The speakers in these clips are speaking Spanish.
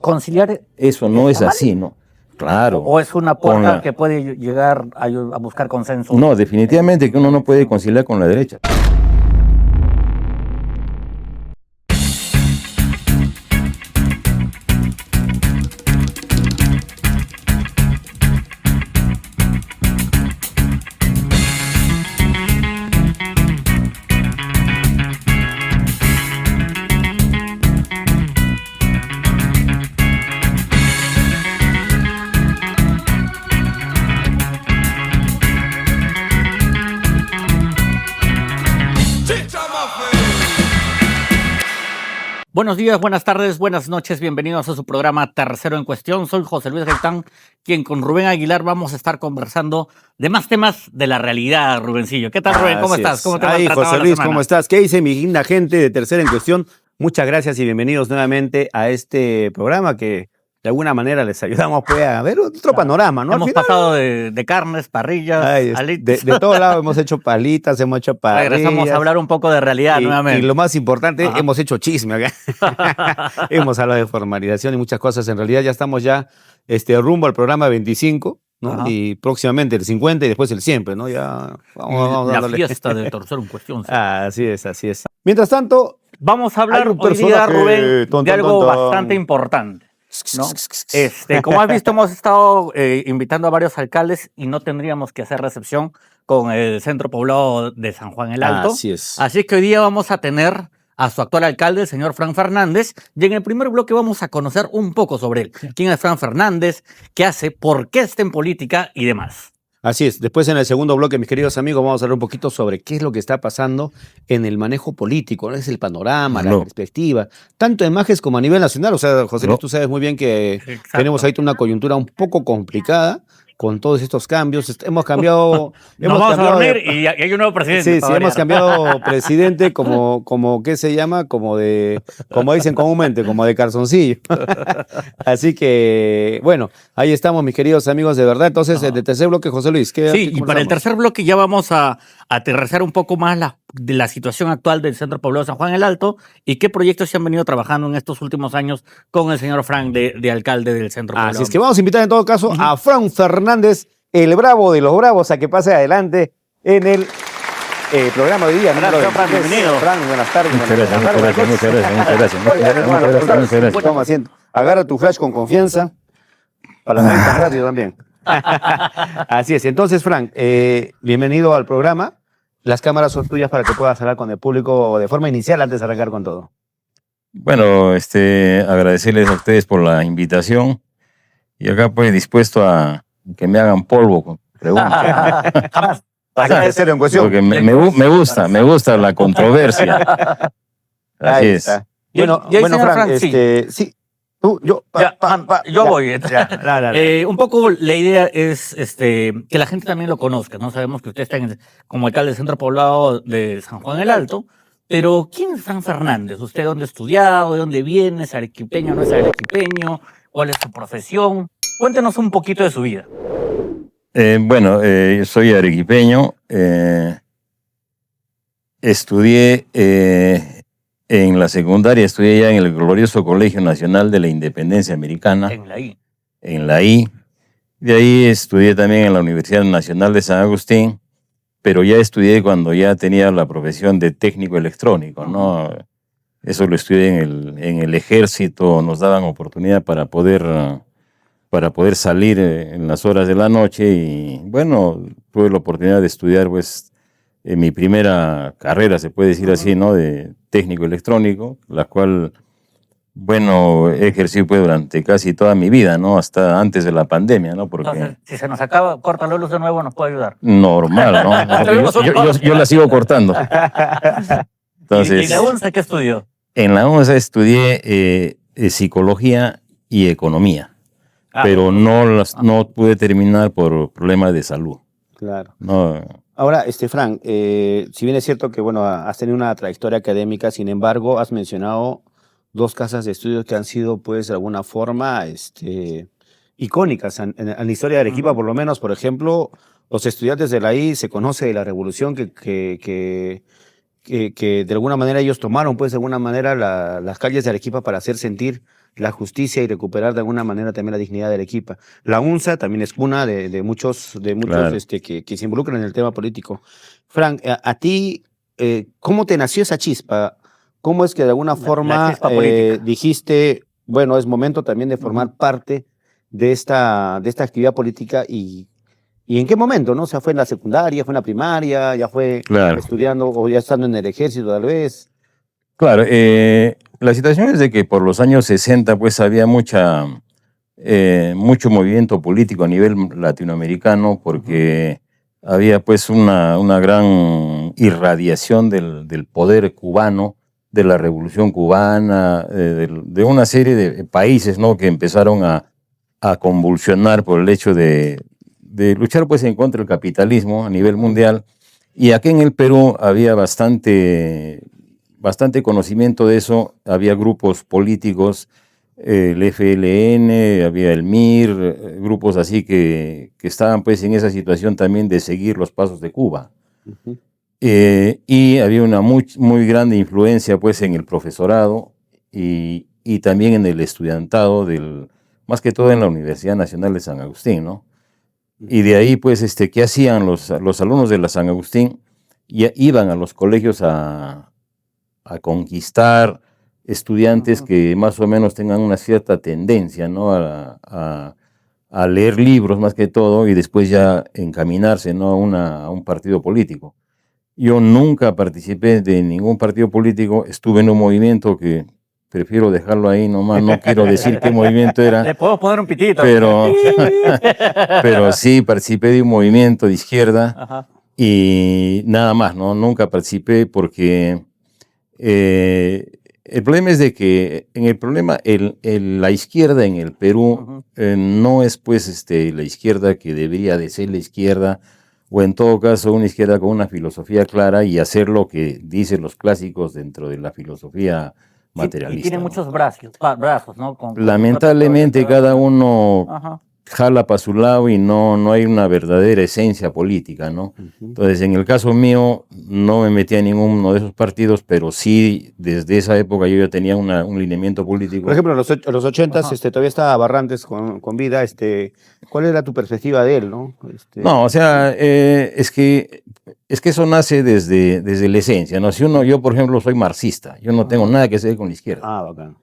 conciliar. Eso no es así, ¿no? Claro. ¿O es una puerta que puede llegar a buscar consenso? No, definitivamente que uno no puede conciliar con la derecha. Buenos días, buenas tardes, buenas noches, bienvenidos a su programa Tercero en Cuestión. Soy José Luis Gaitán, quien con Rubén Aguilar vamos a estar conversando de más temas de la realidad, Rubencillo. ¿Qué tal, Rubén? ¿Cómo estás? ¿Cómo te va tratando José Luis, la semana? ¿cómo estás? ¿Qué dice mi linda gente de Tercero en Cuestión? Muchas gracias y bienvenidos nuevamente a este programa que de alguna manera les ayudamos pues, a ver otro panorama, ¿no? Hemos pasado de carnes, parrillas, alitas. De todos lados hemos hecho palitas, hemos hecho parrillas. Regresamos a hablar un poco de realidad nuevamente. Y lo más importante, hemos hecho chisme acá. Hemos hablado de formalización y muchas cosas. En realidad ya estamos rumbo al programa 25, ¿no? Y próximamente el 50 y después el 100, ¿no? Ya vamos la fiesta de Tercero en Cuestión. ¿Sí? Así es, así es. Mientras tanto, vamos a hablar hoy día, Rubén, de algo bastante importante, ¿no? Como has visto, hemos estado invitando a varios alcaldes y no tendríamos que hacer recepción con el centro poblado de San Juan el Alto. Así es. Así que hoy día vamos a tener a su actual alcalde, el señor Frank Fernández, y en el primer bloque vamos a conocer un poco sobre él. ¿Quién es Frank Fernández? ¿Qué hace? ¿Por qué está en política? Y demás. Así es. Después en el segundo bloque, mis queridos amigos, vamos a hablar un poquito sobre qué es lo que está pasando en el manejo político, ¿no? Es el panorama, la perspectiva, tanto en Majes como a nivel nacional. O sea, José Luis, tú sabes muy bien que tenemos ahí una coyuntura un poco complicada con todos estos cambios. Hemos cambiado... Nos vamos a dormir y hay un nuevo presidente. Sí, hemos cambiado presidente como ¿qué se llama? Como dicen comúnmente, como de calzoncillo. Así que, bueno, ahí estamos, mis queridos amigos, de verdad. Entonces, de tercer bloque, José Luis. Sí, y para el tercer bloque ya vamos a aterrizar un poco más de la situación actual del Centro Poblado de San Juan el Alto y qué proyectos se han venido trabajando en estos últimos años con el señor Frank de alcalde del Centro Poblado. Así es que vamos a invitar en todo caso a Frank Fernández, el bravo de los bravos, a que pase adelante en el programa de hoy día. Gracias, Frank, bienvenido. Frank, buenas tardes. Muchas gracias. Toma asiento. Agarra tu flash con confianza para la venta radio también. Así es. Entonces, Frank, bienvenido al programa. Las cámaras son tuyas para que puedas hablar con el público de forma inicial antes de arrancar con todo. Bueno, agradecerles a ustedes por la invitación y acá pues dispuesto a que me hagan polvo con preguntas. Jamás. Tercero en Cuestión. Porque me gusta la controversia. Así es. Bueno, Frank, sí. Yo voy. Un poco la idea es que la gente también lo conozca, ¿no? Sabemos que usted está como alcalde del Centro Poblado de San Juan el Alto, pero ¿quién es Frank Fernández? ¿Usted dónde ha estudiado? ¿De dónde viene? ¿Es arequipeño o no es arequipeño? ¿Cuál es su profesión? Cuéntenos un poquito de su vida. Yo soy arequipeño. Estudié... En la secundaria estudié ya en el glorioso Colegio Nacional de la Independencia Americana. En la I. En la I. De ahí estudié también en la Universidad Nacional de San Agustín, pero ya estudié cuando ya tenía la profesión de técnico electrónico, ¿no? Eso lo estudié en el ejército, nos daban oportunidad para poder salir en las horas de la noche y, bueno, tuve la oportunidad de estudiar, pues, mi primera carrera, se puede decir así, ¿no? De técnico electrónico, la cual, bueno, he ejercido pues durante casi toda mi vida, ¿no? Hasta antes de la pandemia, ¿no? Porque entonces, si se nos acaba, corta la luz de nuevo, nos puede ayudar. Normal, ¿no? yo la sigo cortando. Entonces, ¿Y la UNSA qué estudió? En la UNSA estudié psicología y economía, pero no pude terminar por problemas de salud. Claro. No. Ahora, Frank, si bien es cierto que, bueno, has tenido una trayectoria académica, sin embargo, has mencionado dos casas de estudios que han sido, pues, de alguna forma, icónicas en la historia de Arequipa, por lo menos. Por ejemplo, los estudiantes de la I se conoce de la revolución que de alguna manera ellos tomaron, pues, de alguna manera las calles de Arequipa para hacer sentir la justicia y recuperar de alguna manera también la dignidad del Arequipa. La UNSA también es cuna de muchos Claro. que se involucran en el tema político. Frank, a ti, ¿cómo te nació esa chispa? ¿Cómo es que de alguna La forma chispa política. dijiste, bueno, es momento también de formar parte de esta actividad política y en qué momento, ¿no? O sea, ¿fue en la secundaria, fue en la primaria, ya fue Claro. estudiando o ya estando en el ejército tal vez? Claro, la situación es de que por los años 60 pues había mucho movimiento político a nivel latinoamericano porque había pues una gran irradiación del poder cubano, de la revolución cubana, de una serie de países, ¿no?, que empezaron a convulsionar por el hecho de luchar pues en contra del capitalismo a nivel mundial. Y aquí en el Perú había bastante conocimiento de eso, había grupos políticos, el FLN, había el MIR, grupos así que estaban pues en esa situación también de seguir los pasos de Cuba. Ujú. Y había una muy grande influencia pues en el profesorado y también en el estudiantado, más que todo en la Universidad Nacional de San Agustín, ¿no? Y de ahí pues, ¿qué hacían los alumnos de la San Agustín? Iban a los colegios a conquistar estudiantes que más o menos tengan una cierta tendencia, ¿no?, a leer libros más que todo y después ya encaminarse, ¿no?, a un partido político. Yo nunca participé de ningún partido político, estuve en un movimiento que prefiero dejarlo ahí nomás, no quiero decir qué movimiento Le era, puedo poner un pitito. pero sí participé de un movimiento de izquierda Ajá. y nada más, ¿no? Nunca participé porque el problema es de que la izquierda en el Perú no es pues la izquierda que debería de ser la izquierda, o en todo caso una izquierda con una filosofía clara y hacer lo que dicen los clásicos dentro de la filosofía materialista. Y tiene ¿no? muchos brazos, ¿no? Lamentablemente cada uno Ajá. jala para su lado y no hay una verdadera esencia política, ¿no? Entonces, en el caso mío, no me metí a ninguno de esos partidos, pero sí, desde esa época yo ya tenía un lineamiento político. Por ejemplo, en los 80s todavía estaba Barrantes con vida. ¿Cuál era tu perspectiva de él, no? No, o sea, es que eso nace desde la esencia, ¿no? Yo, por ejemplo, soy marxista, yo no tengo nada que hacer con la izquierda. Ah, bacán.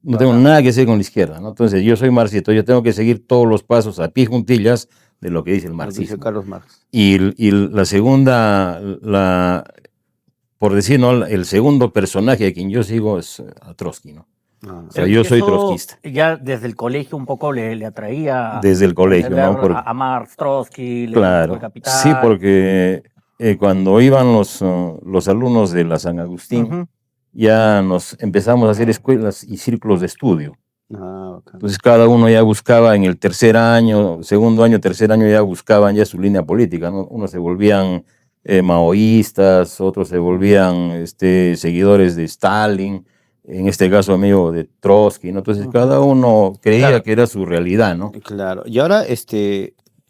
No tengo nada que hacer con la izquierda, ¿no? Entonces, yo soy marxista, yo tengo que seguir todos los pasos a pie juntillas de lo que dice el Lo dice marxismo. Carlos Marx. Y la segunda, por decir, ¿no?, el segundo personaje a quien yo sigo es a Trotsky, ¿no? Ah, O sea, yo soy trotskista. Ya desde el colegio un poco le atraía. Desde el colegio, ¿no? A Marx, Trotsky, Claro, el Capital. sí, porque cuando iban los alumnos de la San Agustín, ya nos empezamos a hacer escuelas y círculos de estudio. Ah, bacán. Entonces cada uno ya buscaba en el tercer año, segundo año, tercer año ya buscaban ya su línea política, ¿no? Unos se volvían maoístas, otros se volvían seguidores de Stalin, en este caso amigo de Trotsky, ¿no? Entonces cada uno creía que era su realidad, ¿no? Claro. Y ahora,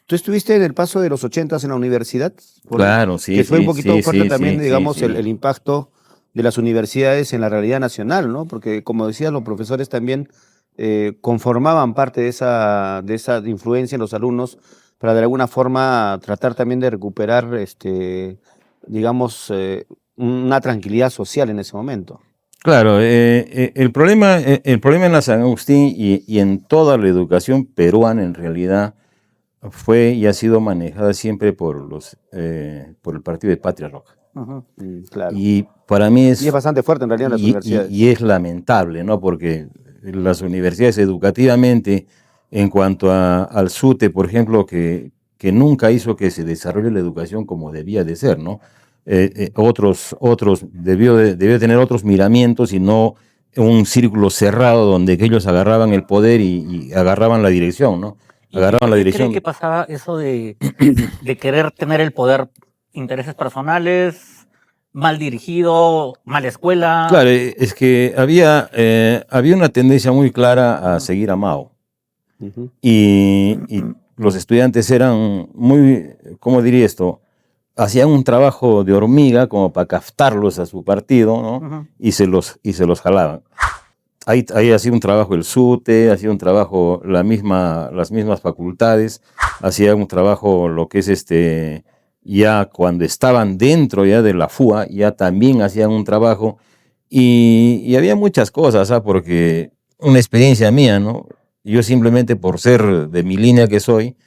¿tú estuviste en el paso de los 80s en la universidad? Claro, sí. Que fue un poquito fuerte sí, también, sí, digamos, sí. el impacto de las universidades en la realidad nacional, ¿no? Porque, como decías, los profesores también conformaban parte de esa influencia en los alumnos para de alguna forma tratar también de recuperar, digamos, una tranquilidad social en ese momento. Claro, el problema en la San Agustín y en toda la educación peruana en realidad fue y ha sido manejada siempre por el partido de Patria Roja. Claro. Y para mí Y es bastante fuerte en realidad en las universidades. Y es lamentable, ¿no? Porque las universidades educativamente, en cuanto al SUTE, por ejemplo, que nunca hizo que se desarrolle la educación como debía de ser, ¿no? Debió tener otros miramientos y no un círculo cerrado donde ellos agarraban el poder y agarraban la dirección, ¿no? Agarraban la dirección. ¿Cree que pasaba eso de querer tener el poder, intereses personales, mal dirigido, mala escuela? Claro, es que había una tendencia muy clara a seguir a Mao. Y los estudiantes eran muy, ¿cómo diría esto? Hacían un trabajo de hormiga como para captarlos a su partido, ¿no? Y se los jalaban. ahí ha sido un trabajo el SUTE, ha sido un trabajo las mismas facultades, hacía un trabajo lo que es ya cuando estaban dentro ya de la FUA, ya también hacían un trabajo y había muchas cosas, ¿ah? Porque una experiencia mía, ¿no? Yo simplemente por ser de mi línea que soy,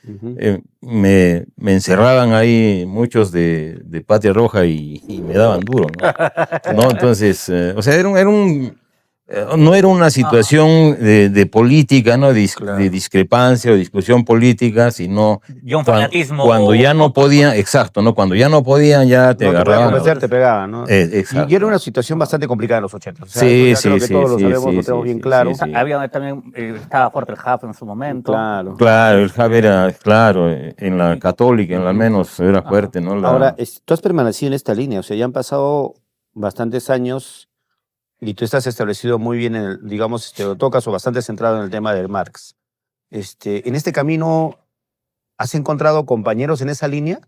me encerraban ahí muchos de Patria Roja y me daban duro, ¿no? ¿No? Entonces, o sea, no era una situación de política, ¿no? De discrepancia o discusión política, sino Y un fanatismo. cuando ya no podían, exacto, ¿no? Cuando ya no podían, ya te agarraban. Convencer, te pegaban, ¿no? Exacto. Y era una situación bastante complicada en los 80. O sea, Sí, eso ya creo que sí, todos lo sí, sabemos, sí, lo tenemos sí, bien sí, claro. sí, sí. Había también, estaba fuerte el JAF en su momento. Claro. Claro, el JAB era, claro, en la católica, en la menos, era fuerte, ¿no? Ahora, tú has permanecido en esta línea, o sea, ya han pasado bastantes años y tú estás establecido muy bien, digamos, tocas o bastante centrado en el tema del Marx. En este camino, ¿has encontrado compañeros en esa línea?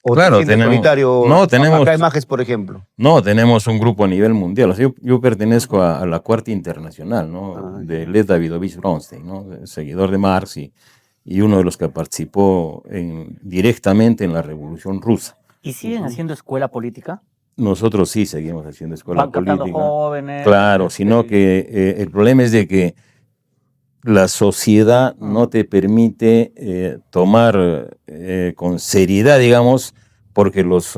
¿O Claro, te sientes solitario? no, tenemos, Acá en Majes, por ejemplo. no, tenemos un grupo a nivel mundial. O sea, yo pertenezco a la Cuarta Internacional, ¿no? De Lev Davidovich Bronstein, ¿no? Seguidor de Marx y uno de los que participó directamente en la Revolución Rusa. ¿Y siguen haciendo escuela política? Nosotros sí seguimos haciendo escuela Van captando política. jóvenes. Claro, sino que el problema es de que la sociedad no te permite tomar con seriedad, digamos, porque los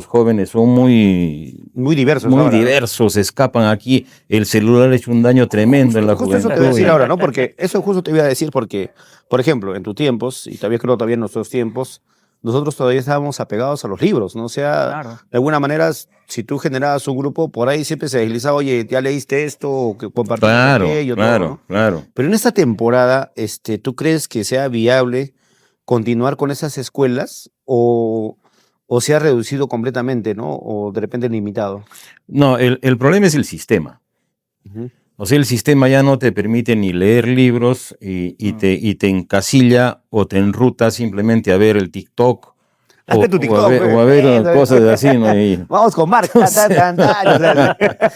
jóvenes son muy diversos. Muy ahora, diversos, escapan aquí. El celular ha hecho un daño tremendo en la justo juventud. Eso te voy a decir ahora, ¿no? Porque eso justo te iba a decir porque, por ejemplo, en tus tiempos, y todavía creo todavía en nuestros tiempos, nosotros todavía estábamos apegados a los libros, ¿no? O sea, Claro. de alguna manera, si tú generabas un grupo, por ahí siempre se deslizaba, oye, ¿ya leíste esto? O que compartiste aquello, Claro, todo, ¿no? claro. Pero en esta temporada, ¿tú crees que sea viable continuar con esas escuelas o se ha reducido completamente, ¿no? O de repente limitado. No, el problema es el sistema. O sea, el sistema ya no te permite ni leer libros y te encasilla o te enruta simplemente a ver el TikTok. O a ver cosas así, ¿no? Vamos con Marx.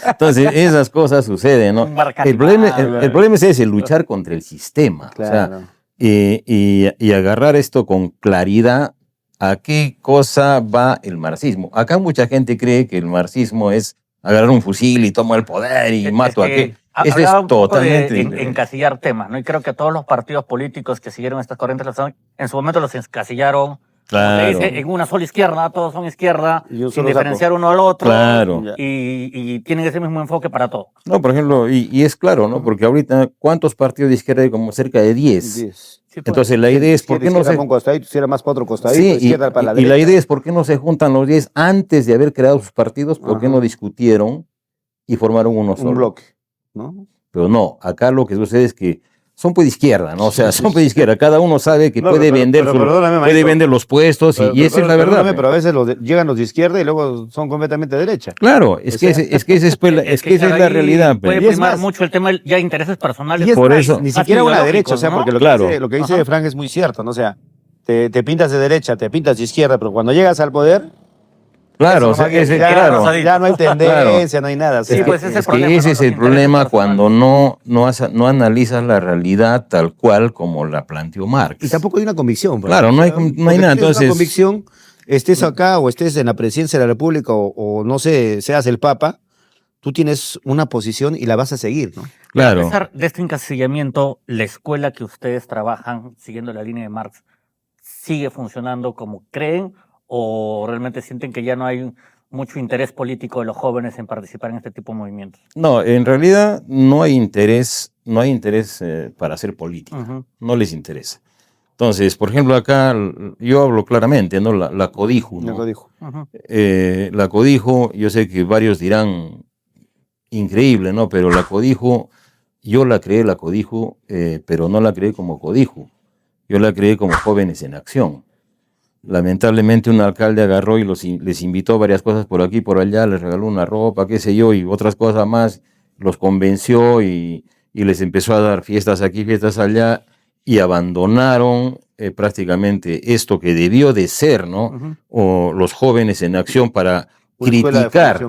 Entonces, esas cosas suceden, ¿no? El problema es ese, luchar contra el sistema. Claro. O sea, y agarrar esto con claridad. ¿A qué cosa va el marxismo? Acá mucha gente cree que el marxismo es agarrar un fusil y tomar el poder y mato a aquel. Eso es totalmente encasillar temas, ¿no? Y creo que todos los partidos políticos que siguieron estas corrientes en su momento los encasillaron. Claro. Como se dice, en una sola izquierda, todos son izquierda, sin diferenciar uno al otro. Claro. Y tienen ese mismo enfoque para todo. No, por ejemplo, y es claro, ¿no? Porque ahorita, ¿cuántos partidos de izquierda hay? Como cerca de 10. 10. Sí, pues. Entonces la idea es por qué no se... un costadito, si era más para otro costadito, sí, izquierda para la y derecha. la idea es por qué no se juntan los 10 antes de haber creado sus partidos, por qué no discutieron y formaron uno solo. Un bloque, ¿no? Pero no, acá lo que sucede es que son pues de izquierda, ¿no? O sea, son pues de izquierda. Cada uno sabe que puede vender los puestos y esa es la verdad. Pero a veces llegan los de izquierda y luego son completamente derecha. Claro, es que esa es la realidad. Puede primar mucho el tema ya intereses personales. Y por eso. Ni siquiera una derecha, o sea, ¿no? porque lo que dice Frank es muy cierto, ¿no? O sea, te pintas de derecha, te pintas de izquierda, pero cuando llegas al poder... Claro, o sea, ya no hay tendencia, no hay nada. Sí, pues ese es el problema cuando no analizas la realidad tal cual como la planteó Marx. Y tampoco hay una convicción. Claro, no hay nada. Entonces, una convicción, estés acá o estés en la presidencia de la República o no sé, seas el Papa, tú tienes una posición y la vas a seguir, ¿no? Claro. A pesar de este encasillamiento, la escuela que ustedes trabajan siguiendo la línea de Marx sigue funcionando como creen, ¿o realmente sienten que ya no hay mucho interés político de los jóvenes en participar en este tipo de movimientos? No, en realidad no hay interés para hacer política, no les interesa. Entonces, por ejemplo, acá yo hablo claramente, ¿no? La Codijo, ¿no? La Codijo, yo sé que varios dirán, increíble, ¿no? Pero la Codijo, yo la creé la Codijo, pero no la creé como Codijo, yo la creé como Jóvenes en Acción. Lamentablemente un alcalde agarró y les invitó varias cosas por aquí, por allá, les regaló una ropa, qué sé yo, y otras cosas más, los convenció y les empezó a dar fiestas aquí, fiestas allá, y abandonaron prácticamente esto que debió de ser, ¿no? O los Jóvenes en Acción para criticar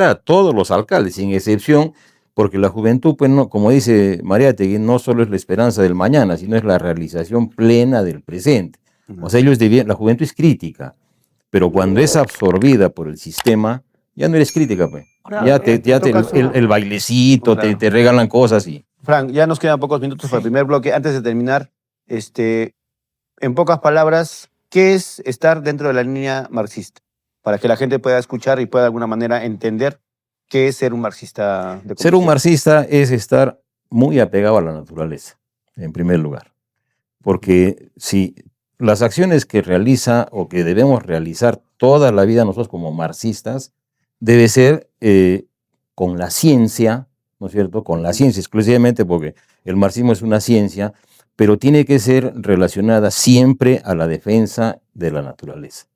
a todos los alcaldes, sin excepción, porque la juventud, pues no, como dice Mariátegui, no solo es la esperanza del mañana, sino es la realización plena del presente. O sea, la juventud es crítica, pero cuando es absorbida por el sistema, ya no eres crítica, pues. Ahora, El bailecito, claro. te regalan cosas y... Frank, ya nos quedan pocos minutos para el primer bloque. Antes de terminar, en pocas palabras, ¿qué es estar dentro de la línea marxista? Para que la gente pueda escuchar y pueda de alguna manera entender qué es ser un marxista. Ser un marxista es estar muy apegado a la naturaleza, en primer lugar. Porque si las acciones que realiza o que debemos realizar toda la vida nosotros como marxistas, debe ser con la ciencia, ¿no es cierto? Con la ciencia exclusivamente, porque el marxismo es una ciencia, pero tiene que ser relacionada siempre a la defensa de la naturaleza.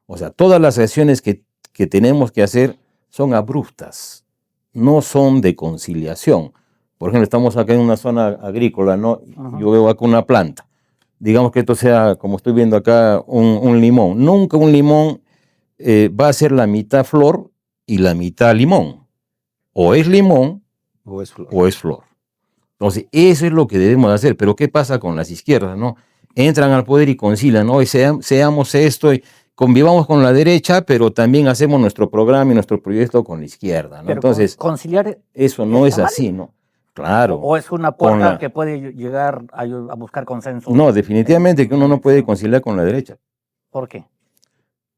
O sea, todas las acciones que tenemos que hacer son abruptas, no son de conciliación. Por ejemplo, estamos acá en una zona agrícola, ¿no? Yo veo acá una planta. Digamos que esto sea, como estoy viendo acá, un limón. Nunca un limón va a ser la mitad flor y la mitad limón. O es limón o es flor. O es flor. Entonces, eso es lo que debemos hacer. Pero ¿qué pasa con las izquierdas, no? Entran al poder y concilian, ¿no? Y seamos esto, y convivamos con la derecha, pero también hacemos nuestro programa y nuestro proyecto con la izquierda, ¿no? Pero entonces, conciliar eso no es mal. Así, ¿no? Claro. ¿O es una puerta que puede llegar a buscar consenso? No, definitivamente que uno no puede conciliar con la derecha. ¿Por qué?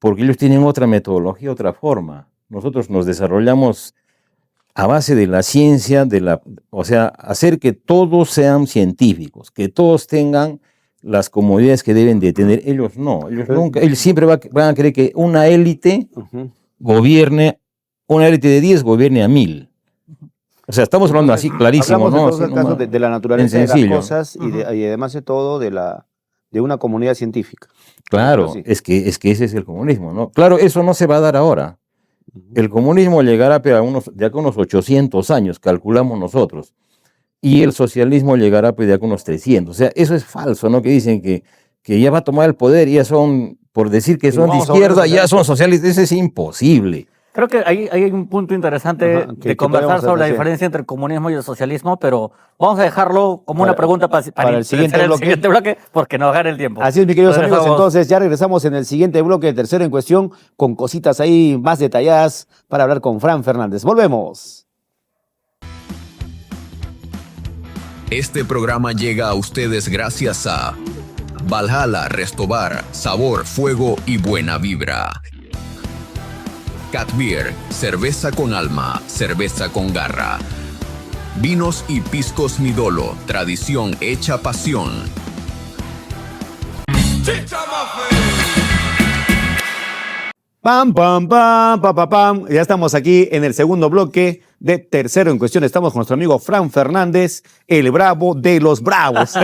Porque ellos tienen otra metodología, otra forma. Nosotros nos desarrollamos a base de la ciencia, o sea, hacer que todos sean científicos, que todos tengan las comodidades que deben de tener. Ellos no, ellos siempre van a querer que una élite gobierne, una élite de 10 gobierne a 1000. O sea, estamos hablando así clarísimo, ¿no? Hablamos en todo caso de la naturaleza de las cosas y además de todo de una comunidad científica. Claro, es que ese es el comunismo, ¿no? Claro, eso no se va a dar ahora. El comunismo llegará de acá unos 800 años, calculamos nosotros, y el socialismo llegará de acá unos 300. O sea, eso es falso, ¿no? Que dicen que ya va a tomar el poder y ya son, por decir que son de izquierda, ya son socialistas. Eso es imposible. Creo que hay un punto interesante de conversar sobre la diferencia entre el comunismo y el socialismo, pero vamos a dejarlo como una pregunta para el siguiente bloque, porque nos gana el tiempo. Así es, mis queridos amigos, entonces ya regresamos en el siguiente bloque, tercero en cuestión, con cositas ahí más detalladas para hablar con Frank Fernández. Volvemos. Este programa llega a ustedes gracias a Valhalla Restobar, sabor, fuego y buena vibra. Cat Beer, cerveza con alma, cerveza con garra. Vinos y piscos Midolo, tradición hecha pasión. Pam, pam, pam, pam, pam, pam. Ya estamos aquí en el segundo bloque de tercero en cuestión. Estamos con nuestro amigo Frank Fernández, el bravo de los bravos.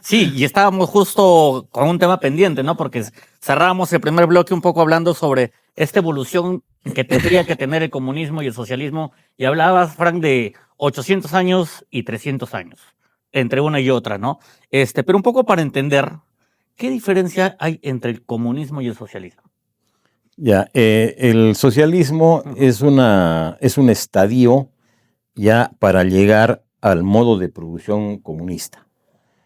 Sí, y estábamos justo con un tema pendiente, ¿no? Porque cerramos el primer bloque un poco hablando sobre esta evolución que tendría que tener el comunismo y el socialismo. Y hablabas, Frank, de 800 años y 300 años, entre una y otra, ¿no? Pero un poco para entender, ¿qué diferencia hay entre el comunismo y el socialismo? Ya, el socialismo es un estadio ya para llegar al modo de producción comunista.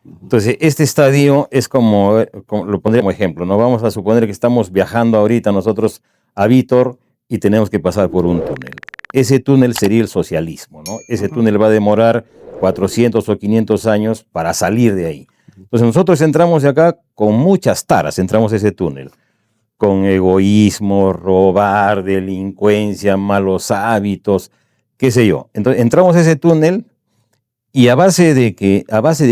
Entonces, este estadio es como lo pondré como ejemplo, ¿no? Vamos a suponer que estamos viajando ahorita nosotros a Vítor y tenemos que pasar por un túnel. Ese túnel sería el socialismo, ¿no? Ese túnel va a demorar 400 o 500 años para salir de ahí. Entonces, nosotros entramos de acá con muchas taras, entramos a ese túnel. Con egoísmo, robar, delincuencia, malos hábitos, qué sé yo. Entonces entramos a ese túnel y a base de que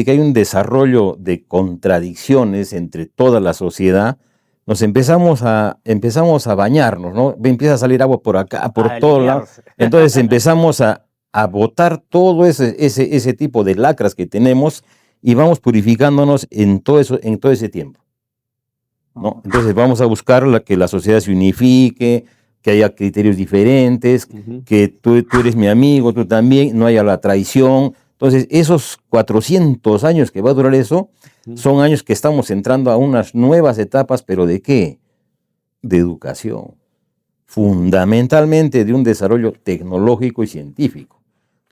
hay un desarrollo de contradicciones entre toda la sociedad, nos empezamos a bañarnos, ¿no? Empieza a salir agua por acá, por todos lados. Entonces empezamos a botar todo ese tipo de lacras que tenemos y vamos purificándonos en todo ese tiempo, ¿no? Entonces vamos a buscar que la sociedad se unifique, que haya criterios diferentes, que tú eres mi amigo, tú también, no haya la traición. Entonces esos 400 años que va a durar eso, son años que estamos entrando a unas nuevas etapas, pero ¿de qué? De educación, fundamentalmente de un desarrollo tecnológico y científico.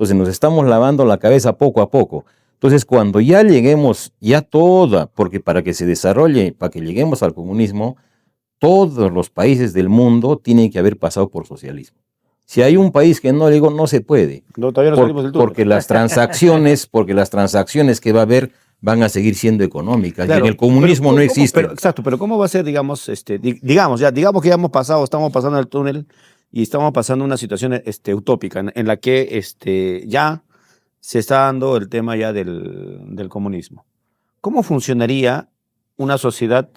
Entonces nos estamos lavando la cabeza poco a poco. Entonces cuando ya lleguemos, porque para que se desarrolle, para que lleguemos al comunismo, todos los países del mundo tienen que haber pasado por socialismo. Si hay un país que no llegó, no se puede. No, todavía no salimos del túnel. Porque las transacciones que va a haber van a seguir siendo económicas. Claro, y en el comunismo no existe. Exacto, pero ¿cómo va a ser, digamos, digamos que ya estamos pasando el túnel y estamos pasando una situación utópica en la que ya se está dando el tema ya del comunismo? ¿Cómo funcionaría una sociedad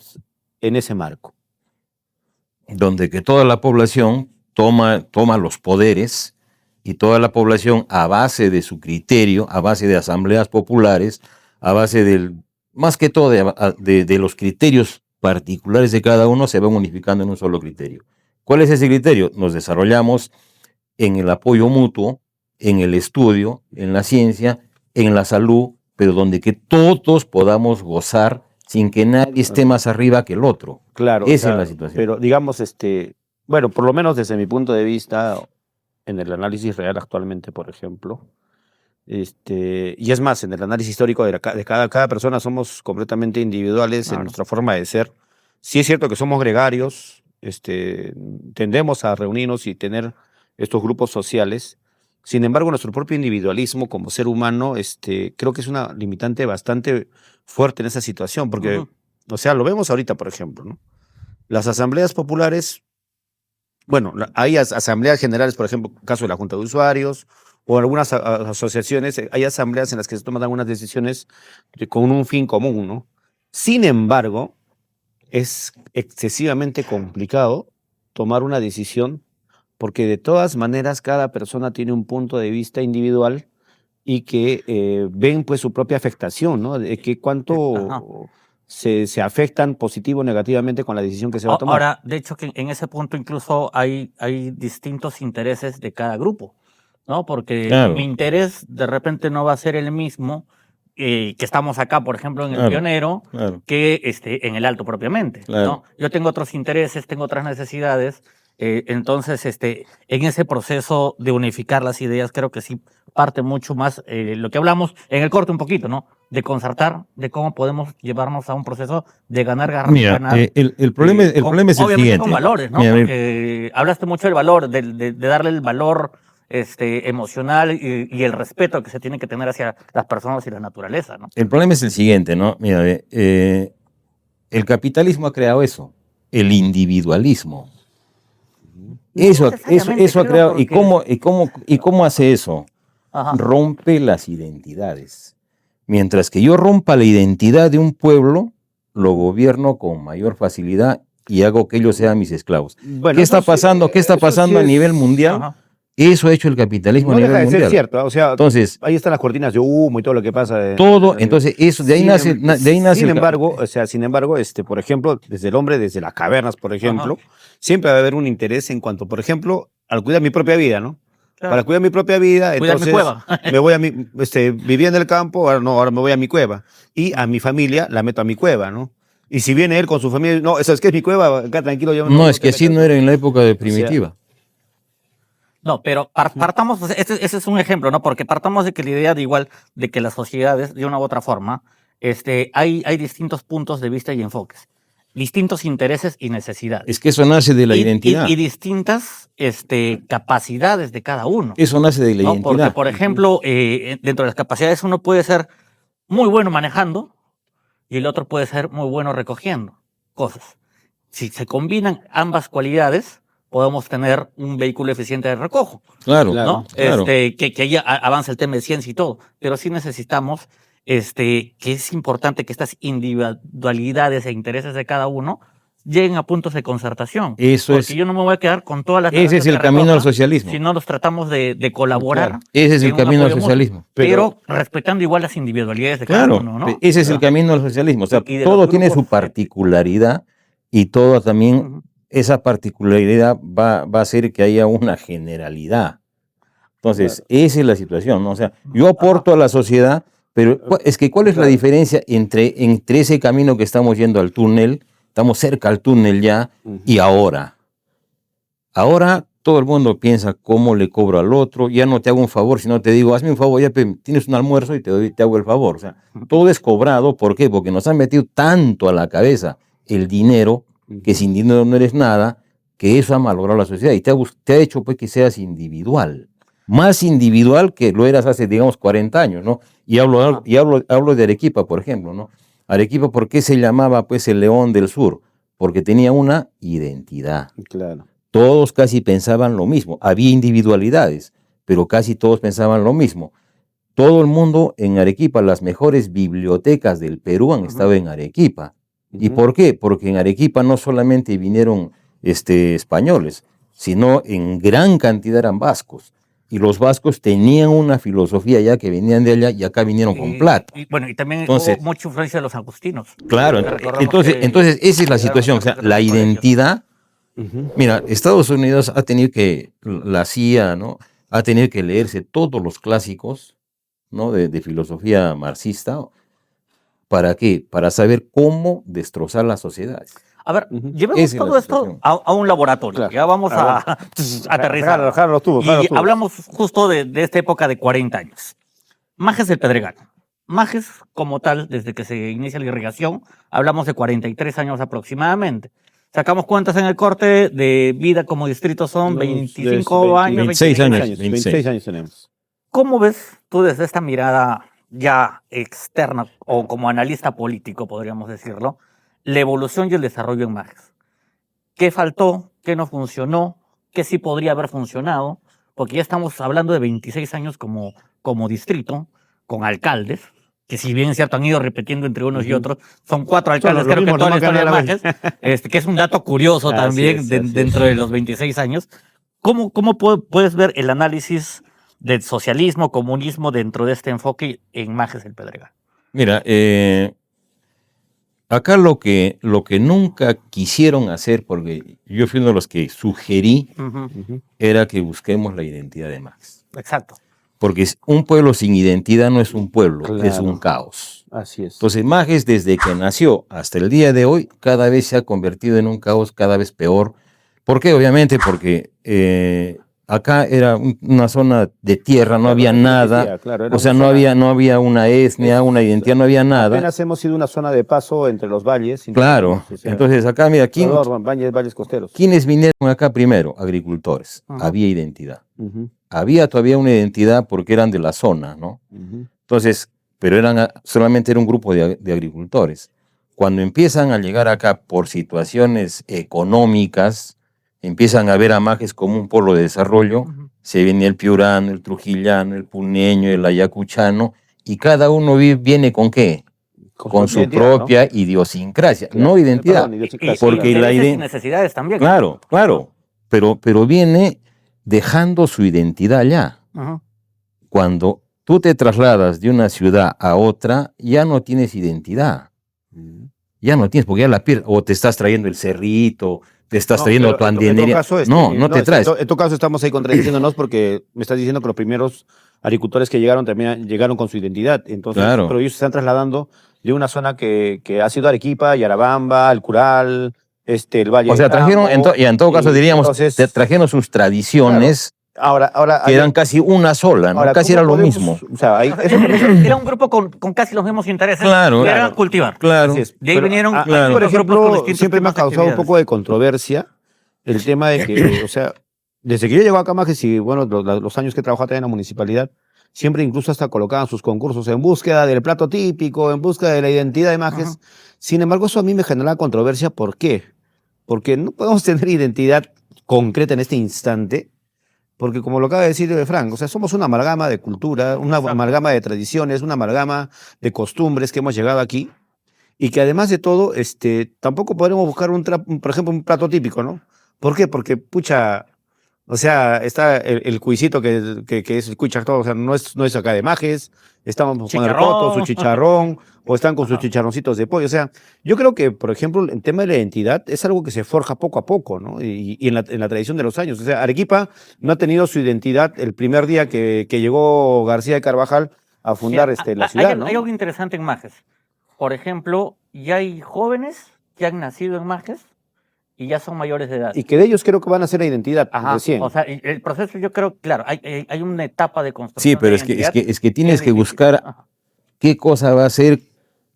en ese marco? Donde que toda la población toma los poderes y toda la población a base de su criterio, a base de asambleas populares, a base más que todo de los criterios particulares de cada uno, se van unificando en un solo criterio. ¿Cuál es ese criterio? Nos desarrollamos en el apoyo mutuo, en el estudio, en la ciencia, en la salud, pero donde que todos podamos gozar sin que nadie esté más arriba que el otro. Claro. Esa es la situación. Pero digamos, bueno, por lo menos desde mi punto de vista, en el análisis real actualmente, por ejemplo, y es más, en el análisis histórico de cada persona somos completamente individuales en nuestra forma de ser. Sí es cierto que somos gregarios, tendemos a reunirnos y tener estos grupos sociales. Sin embargo, nuestro propio individualismo como ser humano, creo que es una limitante bastante fuerte en esa situación, porque, o sea, lo vemos ahorita, por ejemplo, ¿no? Las asambleas populares, bueno, hay asambleas generales, por ejemplo, caso de la Junta de Usuarios, o algunas asociaciones, hay asambleas en las que se toman algunas decisiones con un fin común, ¿no? Sin embargo, es excesivamente complicado tomar una decisión porque de todas maneras cada persona tiene un punto de vista individual y que ven pues su propia afectación, ¿no? De que cuánto se afectan positivo o negativamente con la decisión que se va a tomar. Ahora, de hecho, que en ese punto incluso hay distintos intereses de cada grupo, ¿no? Porque claro, mi interés de repente no va a ser el mismo que estamos acá, por ejemplo, en el Pionero, que en el Alto propiamente, ¿no? Yo tengo otros intereses, tengo otras necesidades. Entonces, en ese proceso de unificar las ideas, creo que sí parte mucho más lo que hablamos en el corte un poquito, ¿no? De concertar, de cómo podemos llevarnos a un proceso de ganar. Mira, el problema es el siguiente. Con valores, ¿no? Mira, porque hablaste mucho del valor, de darle el valor emocional y el respeto que se tiene que tener hacia las personas y la naturaleza, ¿no? El problema es el siguiente, ¿no? Mira, el capitalismo ha creado eso, el individualismo. Eso ha creado. Porque... ¿Y cómo hace eso? Ajá. Rompe las identidades. Mientras que yo rompa la identidad de un pueblo, lo gobierno con mayor facilidad y hago que ellos sean mis esclavos. Bueno, ¿qué está pasando? ¿Qué está pasando a nivel mundial? Ajá. Eso ha hecho el capitalismo a nivel mundial. No deja de ser cierto, o sea, entonces, ahí están las cortinas de humo y todo lo que pasa. Todo, entonces eso de ahí nace. Sin embargo, por ejemplo, desde el hombre, desde las cavernas, por ejemplo, siempre va a haber un interés en cuanto, por ejemplo, al cuidar mi propia vida, ¿no? Claro. Para cuidar mi propia vida, entonces mi cueva. Me voy vivía en el campo, ahora me voy a mi cueva y a mi familia la meto a mi cueva, ¿no? Y si viene él con su familia, no, eso es que es mi cueva, acá tranquilo. Yo no, es que así no era en la época de primitiva. O sea, no, pero partamos, ese es un ejemplo, ¿no? Porque partamos de que la idea de que las sociedades, de una u otra forma, hay distintos puntos de vista y enfoques, distintos intereses y necesidades. Es que eso nace de la identidad. Y distintas capacidades de cada uno. Eso nace de la identidad. Porque, por ejemplo, dentro de las capacidades uno puede ser muy bueno manejando y el otro puede ser muy bueno recogiendo cosas. Si se combinan ambas cualidades, podemos tener un vehículo eficiente de recojo. Claro, ¿no? Claro. Que ahí avanza el tema de ciencia y todo. Pero sí necesitamos que es importante que estas individualidades e intereses de cada uno lleguen a puntos de concertación. Porque yo no me voy a quedar con todas las... Ese es el camino al socialismo. Si no los tratamos de colaborar. Claro. Ese es el camino al socialismo. Pero respetando igual las individualidades de cada uno, ¿no? Ese es el camino al socialismo. O sea, todo tiene su particularidad y todo también... Esa particularidad va a hacer que haya una generalidad. Entonces, esa es la situación, ¿no? O sea, yo aporto a la sociedad, pero es que ¿cuál es la diferencia entre ese camino que estamos yendo al túnel, estamos cerca al túnel ya, y ahora? Ahora, todo el mundo piensa cómo le cobro al otro, ya no te hago un favor, sino te digo, hazme un favor, ya tienes un almuerzo y te hago el favor. O sea, todo es cobrado, ¿por qué? Porque nos han metido tanto a la cabeza el dinero, que sin dinero no eres nada, que eso ha malogrado la sociedad y te ha hecho pues que seas individual, más individual que lo eras hace, digamos, 40 años, ¿no? Y hablo de Arequipa, por ejemplo, ¿no? Arequipa, ¿por qué se llamaba pues el León del Sur? Porque tenía una identidad. Claro. Todos casi pensaban lo mismo. Había individualidades, pero casi todos pensaban lo mismo. Todo el mundo en Arequipa, las mejores bibliotecas del Perú han estado en Arequipa. ¿Y por qué? Porque en Arequipa no solamente vinieron españoles, sino en gran cantidad eran vascos. Y los vascos tenían una filosofía ya que venían de allá y acá vinieron con plata. Y también Entonces, hubo mucha influencia de los agustinos. Claro, entonces esa es la situación. O sea, la identidad. Mira, Estados Unidos ha tenido la CIA, ¿no? Ha tenido que leerse todos los clásicos, ¿no? de filosofía marxista. ¿Para qué? Para saber cómo destrozar las sociedades. A ver, llevemos todo esto a un laboratorio. Claro. Ya vamos a aterrizar. Y hablamos justo de esta época de 40 años. Majes del Pedregal. Majes, como tal, desde que se inicia la irrigación, hablamos de 43 años aproximadamente. Sacamos cuentas en el corte de vida como distrito, son 25 años. 26 años. 26 años tenemos. ¿Cómo ves tú desde esta mirada ya externa o como analista político, podríamos decirlo, la evolución y el desarrollo en Majes? ¿Qué faltó? ¿Qué no funcionó? ¿Qué sí podría haber funcionado? Porque ya estamos hablando de 26 años como distrito, con alcaldes, que si bien es cierto han ido repitiendo entre unos y otros, son 4 alcaldes, creo que toda la historia de Majes, que es un dato curioso también dentro de los 26 años. ¿Cómo puedes ver el análisis del socialismo, comunismo dentro de este enfoque en Majes del Pedregal? Mira, acá lo que nunca quisieron hacer, porque yo fui uno de los que sugerí, era que busquemos la identidad de Majes. Exacto. Porque un pueblo sin identidad no es un pueblo, claro, es un caos. Así es. Entonces Majes, desde que nació hasta el día de hoy, cada vez se ha convertido en un caos cada vez peor. ¿Por qué? Obviamente porque acá era una zona de tierra, no había nada, o sea, no había una etnia, una identidad, no había nada. Apenas hemos sido una zona de paso entre los valles. Claro, entonces acá, mira, valles costeros. ¿Quiénes vinieron acá primero? Agricultores, había identidad. Había todavía una identidad porque eran de la zona, ¿no? Entonces, pero solamente era un grupo de agricultores. Cuando empiezan a llegar acá por situaciones económicas, empiezan a ver a Majes como un polo de desarrollo, se viene el piurano, el trujillano, el puneño, el ayacuchano, y cada uno viene ¿con qué? Con su propia, ¿no?, idiosincrasia, claro, no identidad. Porque y necesidades también. Claro, pero viene dejando su identidad allá. Cuando tú te trasladas de una ciudad a otra, ya no tienes identidad. Ya no tienes, porque ya la pierdes, o te estás trayendo el cerrito, te estás trayendo tu andinería. No te traes. En tu caso estamos ahí contradiciéndonos porque me estás diciendo que los primeros agricultores que llegaron también llegaron con su identidad. Entonces, claro, pero ellos se están trasladando de una zona que ha sido Arequipa, Yarabamba, el Cural, el Valle. O sea, trajeron, en todo caso diríamos, trajeron sus tradiciones. Claro. Ahora que eran casi una sola, ¿no? Ahora, casi era lo mismo. O sea, era un grupo con casi los mismos intereses. Claro, era cultivar. Claro. De ahí vinieron. Por ejemplo, siempre me ha causado un poco de controversia el tema de que, o sea, desde que yo llego acá a Majes y bueno, los años que he trabajado en la municipalidad, siempre incluso hasta colocaban sus concursos en búsqueda del plato típico, en búsqueda de la identidad de Majes. Sin embargo, eso a mí me genera controversia. ¿Por qué? Porque no podemos tener identidad concreta en este instante. Porque como lo acaba de decir Frank, o sea, somos una amalgama de cultura, una amalgama de tradiciones, una amalgama de costumbres que hemos llegado aquí y que además de todo, tampoco podremos buscar por ejemplo, un plato típico, ¿no? ¿Por qué? Porque, pucha, o sea, está el cuisito que es el cuichactón, o sea, no es acá de Majes, estamos con el coto, su chicharrón, o están con sus chicharroncitos de pollo. O sea, yo creo que, por ejemplo, el tema de la identidad es algo que se forja poco a poco, ¿no? Y en la tradición de los años. O sea, Arequipa no ha tenido su identidad el primer día que llegó García de Carvajal a fundar la ciudad, ¿no? Hay algo interesante en Majes. Por ejemplo, ya hay jóvenes que han nacido en Majes y ya son mayores de edad. Y que de ellos creo que van a ser la identidad recién. O sea, el proceso yo creo, claro, hay una etapa de construcción. Sí, pero es que tienes que buscar qué cosa va a ser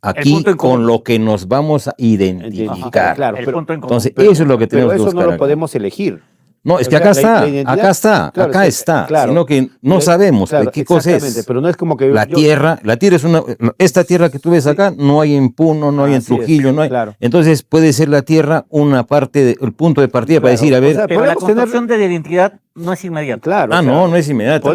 aquí con lo que nos vamos a identificar. Claro, entonces, eso es lo que tenemos que buscar. Pero eso no lo podemos elegir. No, es que acá está, claro, sino que no sabemos qué cosa es. Pero no es como que la tierra es esta tierra que tú ves acá, no hay en Puno, no hay en Trujillo, no hay. Claro. Entonces puede ser la tierra una parte, el punto de partida para decir, a ver. O sea, pero la construcción de la identidad no es inmediata. Claro. No es inmediata.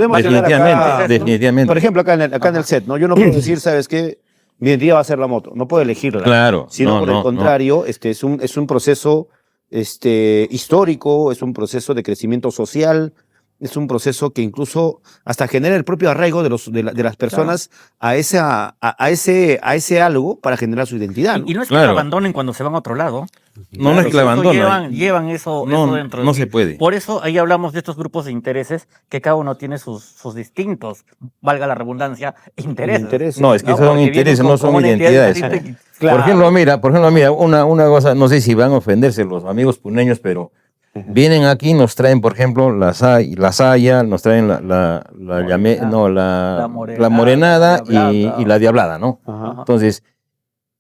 Definitivamente. Por ejemplo, acá en el set, ¿no? Yo no puedo decir, ¿sabes qué? Mi identidad va a ser la moto. No puedo elegirla. Claro. Sino por el contrario, es un proceso histórico, es un proceso de crecimiento social, es un proceso que incluso hasta genera el propio arraigo de las personas a ese algo para generar su identidad, ¿no? Y no es que lo abandonen cuando se van a otro lado. No es que lo abandonen. Llevan eso dentro. No se puede. Por eso ahí hablamos de estos grupos de intereses que cada uno tiene sus distintos, valga la redundancia, intereses. No, es que son intereses, no son identidades. Claro. Por ejemplo, mira, una cosa, no sé si van a ofenderse los amigos puneños, pero vienen aquí, nos traen, por ejemplo, la saya, nos traen la morenada y la diablada, ¿no? Ajá. Entonces,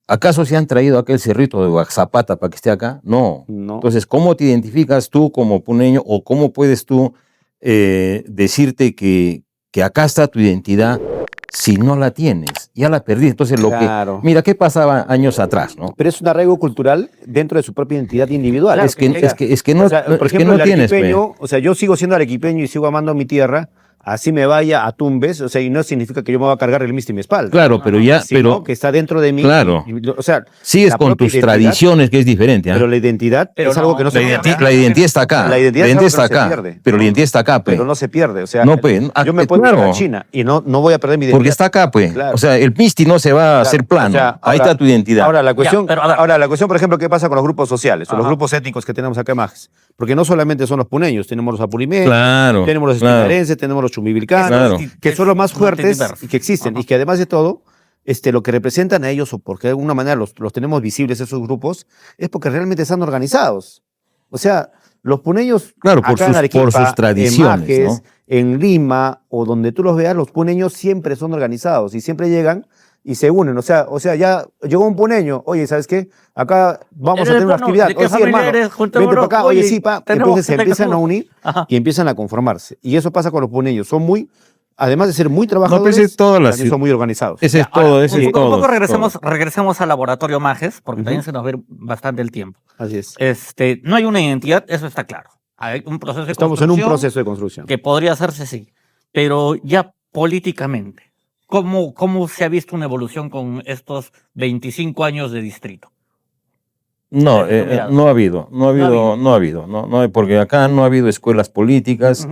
¿acaso se han traído aquel cerrito de Oaxapata para que esté acá? No. Entonces, ¿cómo te identificas tú como puneño o cómo puedes tú decirte que acá está tu identidad si no la tienes? Ya la perdiste. Entonces, mira, ¿qué pasaba años atrás, no? Pero es un arraigo cultural dentro de su propia identidad individual. Claro, es que no, o sea, por ejemplo, no tienes. O sea, yo sigo siendo arequipeño y sigo amando mi tierra. Así me vaya a Tumbes, o sea, y no significa que yo me voy a cargar el Misti en mi espalda. Claro, pero sino que está dentro de mí. Claro. O sea, sigues con tus tradiciones, que es diferente. Pero la identidad es algo que no se pierde. La identidad está acá. La identidad está acá. Pero la identidad está acá, pues. Pero no se pierde. O sea, no, pues, yo me puedo ir a China y no voy a perder mi identidad. Porque está acá, pues. Claro. O sea, el Misti no se va a hacer plano. O sea, ahí está tu identidad. Ahora, la cuestión, por ejemplo, ¿qué pasa con los grupos sociales o los grupos étnicos que tenemos acá en Majes? Porque no solamente son los puneños, tenemos los apurimeños, tenemos los espinarenses, tenemos los chumbivilcanos, que son los más fuertes y que existen. Y que además de todo, lo que representan a ellos, o porque de alguna manera los tenemos visibles esos grupos, es porque realmente están organizados. O sea, los puneños, por sus tradiciones, en Majes, ¿no? en Lima, o donde tú los veas, los puneños siempre son organizados y siempre llegan y se unen. O sea, ya llegó un puneño, oye, ¿sabes qué? Acá vamos a tener una actividad. Oye, sí, hermano, vente para acá, oye, sí, pa. Entonces se empiezan a unir y empiezan a conformarse. Y eso pasa con los puneños. Son muy, además de ser muy trabajadores, también son muy organizados. Ese es todo, ese es todo. Un poco regresemos al laboratorio Majes, porque también se nos ve bastante el tiempo. Así es. No hay una identidad, eso está claro. Hay un proceso de Estamos en un proceso de construcción. Que podría hacerse, sí. Pero ya políticamente, ¿cómo se ha visto una evolución con estos 25 años de distrito? No, no ha habido, porque acá no ha habido escuelas políticas,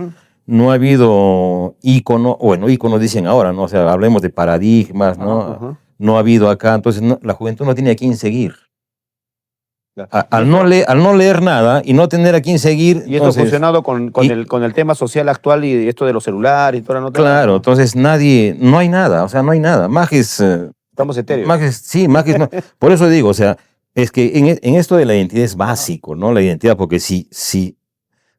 no ha habido ícono, bueno, íconos dicen ahora, ¿no? O sea, hablemos de paradigmas, ¿no? No ha habido acá, entonces la juventud no tiene a quién seguir. Al no leer nada y no tener a quién seguir. Y esto ha funcionado con el tema social actual y esto de los celulares y toda la nota. Claro, entonces no hay nada, o sea, no hay nada. Majes. Estamos etéreos. Majes no. Por eso digo, o sea, es que en esto de la identidad es básico, ¿no? La identidad, porque si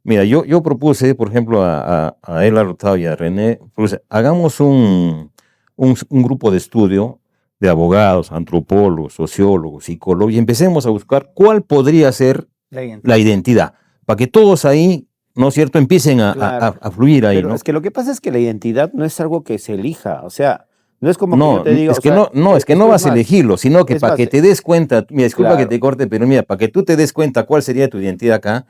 mira, yo propuse, por ejemplo, a Ela Hurtado y a René, hagamos un grupo de estudio de abogados, antropólogos, sociólogos, psicólogos, y empecemos a buscar cuál podría ser la identidad, para que todos ahí, ¿no es cierto?, empiecen a fluir ahí. Pero ¿no? es que lo que pasa es que la identidad no es algo que se elija, o sea, no es como que yo te diga... Es que no vas a elegirlo, sino que para que te des cuenta, mira, disculpa que te corte, pero mira, para que tú te des cuenta cuál sería tu identidad acá,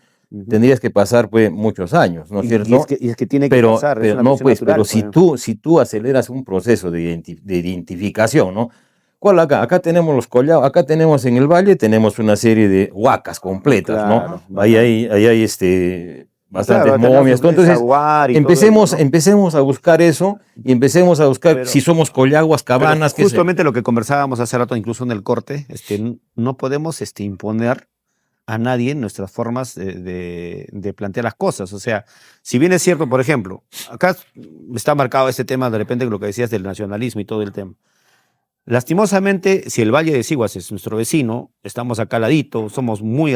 tendrías que pasar pues muchos años, ¿no es cierto? Y es que tiene que pasar. Pero si tú aceleras un proceso de identificación, ¿no? ¿Cuál acá? Acá tenemos los collados, acá tenemos en el valle, tenemos una serie de huacas completas, ¿no? Ahí hay bastantes momias. Entonces, empecemos a buscar eso y empecemos a buscar si somos collaguas, cabanas. Justamente lo que conversábamos hace rato, incluso en el corte, no podemos imponer a nadie nuestras formas de plantear las cosas. O sea, si bien es cierto, por ejemplo, acá está marcado este tema, de repente, lo que decías del nacionalismo y todo el tema. Lastimosamente, si el Valle de Siguas es nuestro vecino, estamos acá al ladito, somos muy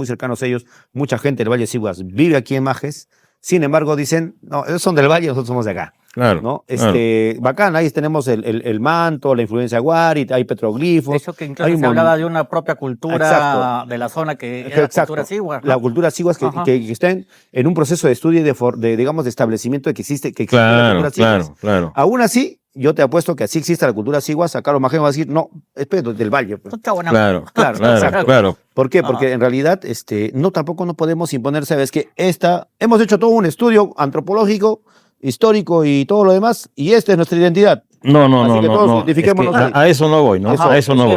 cercanos a ellos, mucha gente del Valle de Siguas vive aquí en Majes, sin embargo dicen, no, ellos son del Valle, nosotros somos de acá. Claro. ¿No? Claro. Bacán, ahí tenemos el manto, la influencia guari, hay petroglifos. De hecho, que incluso se hablaba de una propia cultura Exacto. de la zona que era la cultura Siguas, ¿no? La cultura Siguas que está en un proceso de estudio y digamos, de establecimiento de que existe la cultura Siguas. Claro. Aún así, yo te apuesto que así existe la cultura Siguas, acá los majeros van a decir, no, espérate, del Valle. Pues. Claro. ¿Por qué? Porque en realidad tampoco no podemos imponer, ¿sabes qué? Hemos hecho todo un estudio antropológico, histórico y todo lo demás, y esta es nuestra identidad. No. Identifiquémonos ahí. A eso no voy, ¿no? A eso no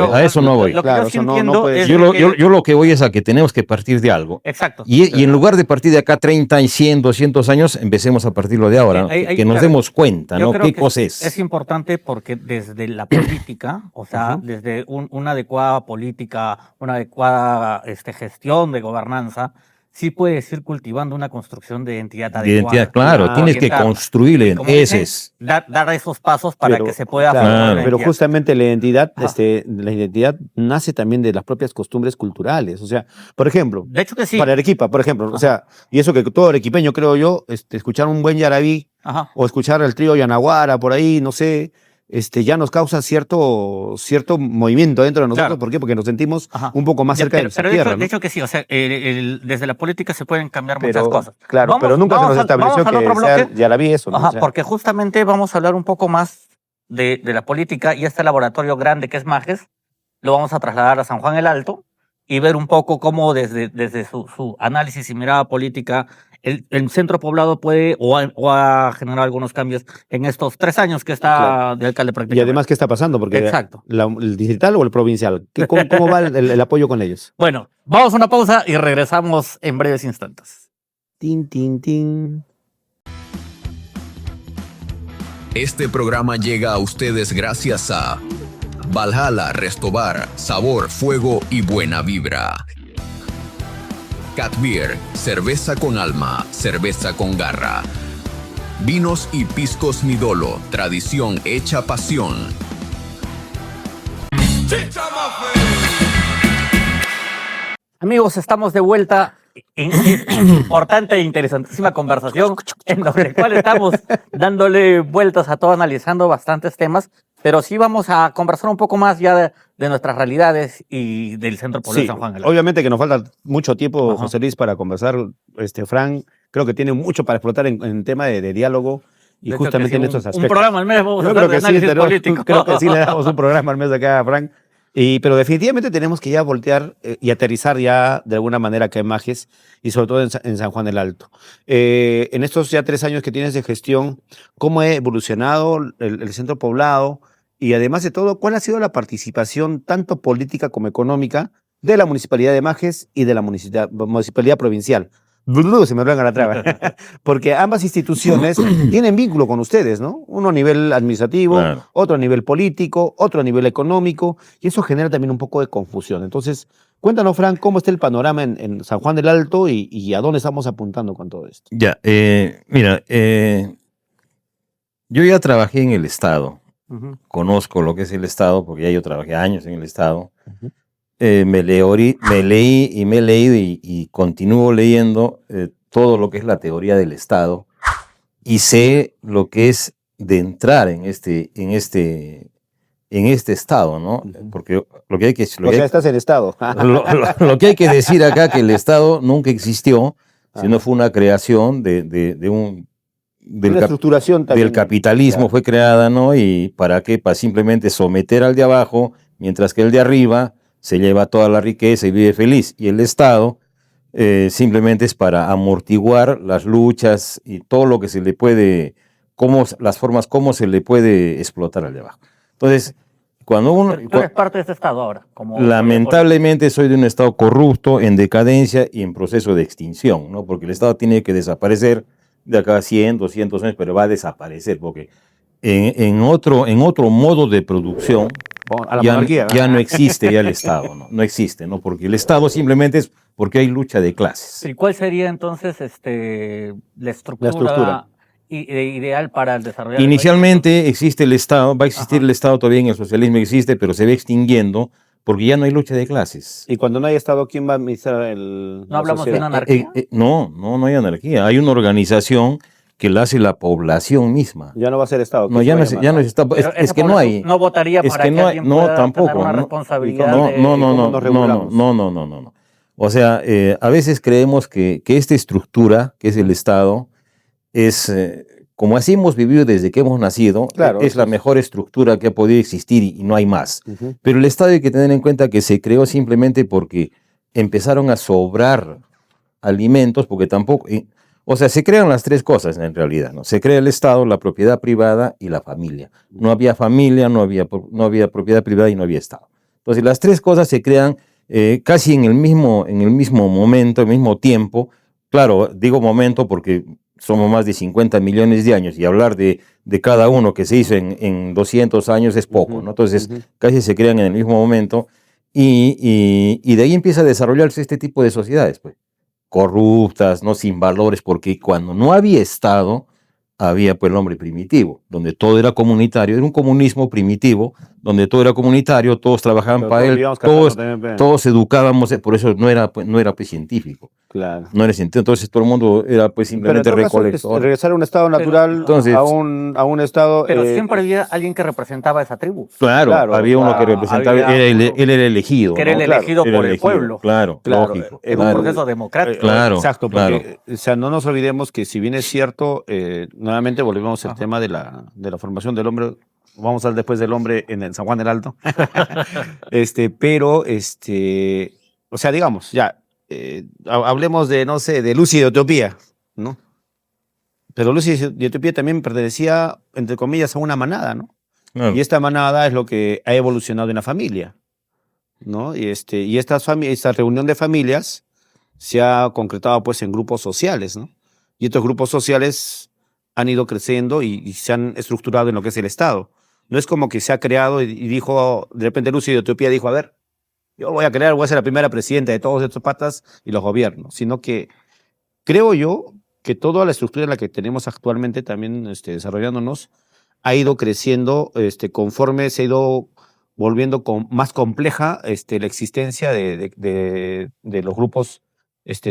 voy. Claro, yo lo que voy es a que tenemos que partir de algo. Exacto. Y en lugar de partir de acá 30, 100, 200 años, empecemos a partirlo de ahora, que nos demos cuenta, ¿no? ¿Qué cosa es? Es importante porque desde la política, o sea, desde una adecuada política, una adecuada gestión de gobernanza, sí puedes ir cultivando una construcción de identidad adecuada. Identidad, claro, tienes que construirle, ese es. Dar esos pasos para que se pueda formar. Pero justamente la identidad nace también de las propias costumbres culturales. O sea, por ejemplo, de hecho que sí. Para Arequipa, por ejemplo, o sea, y eso que todo arequipeño, creo yo, escuchar un buen yarabí o escuchar el trío Yanaguara por ahí, no sé, ya nos causa cierto movimiento dentro de nosotros. Claro. ¿Por qué? Porque nos sentimos un poco más cerca de nuestra tierra. De hecho que sí, o sea, desde la política se pueden cambiar muchas cosas. Claro, pero nunca se nos estableció que ya la vi eso. ¿no? O sea, porque justamente vamos a hablar un poco más de la política y este laboratorio grande que es Majes, lo vamos a trasladar a San Juan el Alto y ver un poco cómo desde su análisis y mirada política el centro poblado puede o ha generado algunos cambios en estos 3 años que está de alcalde prácticamente. Y además, ¿qué está pasando? Porque ¿el distrital o el provincial? ¿Cómo va el apoyo con ellos? Bueno, vamos a una pausa y regresamos en breves instantes. Tin, tin, tin. Este programa llega a ustedes gracias a Valhalla Restobar, sabor, fuego y buena vibra. Cat Beer, cerveza con alma, cerveza con garra. Vinos y piscos Midolo, tradición hecha pasión. Amigos, estamos de vuelta en importante e interesantísima conversación en la cual estamos dándole vueltas a todo, analizando bastantes temas, pero sí vamos a conversar un poco más ya de nuestras realidades y del centro poblado de San Juan. Obviamente que nos falta mucho tiempo, José Luis, para conversar. Fran creo que tiene mucho para explotar en tema de diálogo y justamente en estos aspectos. Un programa al mes vamos a hacer de análisis político. Creo que sí le damos un programa al mes acá a Fran. Pero definitivamente tenemos que ya voltear y aterrizar ya de alguna manera acá en Majes y sobre todo en San Juan del Alto. En estos ya 3 años que tienes de gestión, ¿cómo ha evolucionado el centro poblado? Y además de todo, ¿cuál ha sido la participación tanto política como económica de la Municipalidad de Majes y de la Municipalidad Provincial? Se me blanca la traba. Porque ambas instituciones tienen vínculo con ustedes, ¿no? Uno a nivel administrativo, otro a nivel político, otro a nivel económico, y eso genera también un poco de confusión. Entonces, cuéntanos, Fran, ¿cómo está el panorama en San Juan del Alto y a dónde estamos apuntando con todo esto? Ya, mira, yo ya trabajé en el Estado, conozco lo que es el Estado, porque ya yo trabajé años en el Estado. Me leí y me he leído y continúo leyendo todo lo que es la teoría del Estado y sé lo que es de entrar en este Estado, ¿no? Porque lo que hay que... estás en Estado. Lo que hay que decir acá que el Estado nunca existió, sino fue una creación una estructuración también, del capitalismo, fue creada, ¿no? ¿Y para qué? Para simplemente someter al de abajo, mientras que el de arriba se lleva toda la riqueza y vive feliz. Y el Estado simplemente es para amortiguar las luchas y todo lo que se le puede, las formas como se le puede explotar al de abajo. Entonces, cuando uno... Tú eres parte de este Estado ahora. Lamentablemente soy de un Estado corrupto, en decadencia y en proceso de extinción, ¿no? Porque el Estado tiene que desaparecer de acá a 100, 200 años, pero va a desaparecer, porque en otro modo de producción... Ya no existe ya el Estado, no existe, ¿no? Porque el Estado simplemente es porque hay lucha de clases. ¿Y cuál sería entonces la estructura ideal para el desarrollo del Inicialmente existe el Estado, va a existir el Estado todavía en el socialismo existe, pero se ve extinguiendo porque ya no hay lucha de clases. Y cuando no hay Estado, ¿quién va a administrar ¿No hablamos de una anarquía? No hay anarquía. Hay una organización que la hace la población misma. Ya no va a ser Estado. No, ya no es Estado. Es que no hay. No votaría para que alguien pueda tampoco, tener una responsabilidad. No. O sea, a veces creemos que esta estructura, que es el Estado, es, como así hemos vivido desde que hemos nacido, claro, es la mejor estructura que ha podido existir y no hay más. Uh-huh. Pero el Estado hay que tener en cuenta que se creó simplemente porque empezaron a sobrar alimentos, porque tampoco... O sea, se crean las tres cosas en realidad, ¿no? Se crea el Estado, la propiedad privada y la familia. No había familia, no había propiedad privada y no había Estado. Entonces, las tres cosas se crean casi en el mismo momento, el mismo tiempo. Claro, digo momento porque somos más de 50 millones de años y hablar de cada uno que se hizo en 200 años es poco, ¿no? Entonces, casi se crean en el mismo momento y de ahí empieza a desarrollarse este tipo de sociedades, pues. Corruptas, no sin valores, porque cuando no había Estado, había pues el hombre primitivo, donde todo era comunitario, era un comunismo primitivo, donde todo era comunitario, todos trabajaban para él, todos educábamos, por eso no era pues científico. Claro. No era científico, entonces todo el mundo era pues simplemente recolector. Regresar a un estado natural, entonces, a un estado... Pero siempre había alguien que representaba esa tribu. Claro, había uno que representaba, él era el elegido. Que era el elegido por el pueblo. Claro, lógico. En un proceso democrático. Claro, exacto, porque o sea, no nos olvidemos que si bien es cierto, nuevamente volvemos al tema de la formación del hombre. Vamos a hablar después del hombre en el San Juan del Alto. Pero, o sea, digamos, ya, hablemos de, no sé, de Lucy de Etiopía, ¿no? Pero Lucy de Etiopía también pertenecía, entre comillas, a una manada, ¿no? Claro. Y esta manada es lo que ha evolucionado en la familia, ¿no? Y esta reunión de familias se ha concretado, pues, en grupos sociales, ¿no? Y estos grupos sociales han ido creciendo y se han estructurado en lo que es el Estado. No es como que se ha creado y dijo, de repente Lucy de Etiopía dijo, a ver, yo voy a ser la primera presidenta de todos estos patas y los gobiernos, sino que creo yo que toda la estructura en la que tenemos actualmente también desarrollándonos ha ido creciendo conforme se ha ido volviendo más compleja la existencia de los grupos,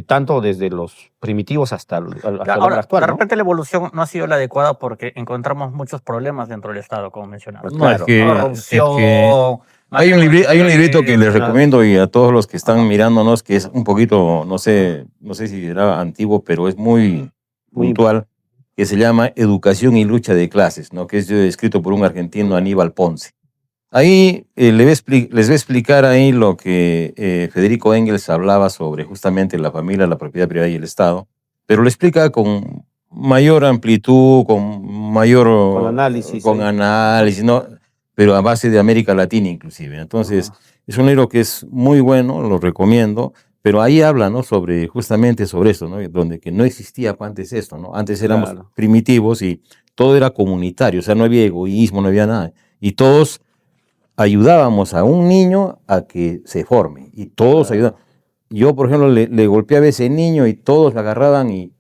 tanto desde los primitivos hasta el ahora, actual. De repente la evolución no ha sido la adecuada porque encontramos muchos problemas dentro del Estado, como mencionabas. Claro, corrupción. Hay un librito que les recomiendo y a todos los que están mirándonos, que es un poquito, no sé si era antiguo, pero es muy puntual, que se llama Educación y Lucha de Clases, ¿no? Que es escrito por un argentino, Aníbal Ponce. Ahí les voy a explicar ahí lo que Federico Engels hablaba sobre justamente la familia, la propiedad privada y el Estado, pero lo explica con mayor amplitud, con análisis, ¿no? Pero a base de América Latina inclusive. Entonces, es un libro que es muy bueno, lo recomiendo, pero ahí habla, ¿no? Justamente sobre esto, ¿no? Donde que no existía antes esto, ¿no? Antes éramos primitivos y todo era comunitario, o sea, no había egoísmo, no había nada. Y todos ayudábamos a un niño a que se forme, y todos ayudaban. Yo, por ejemplo, le golpeaba a ese niño y todos le agarraban y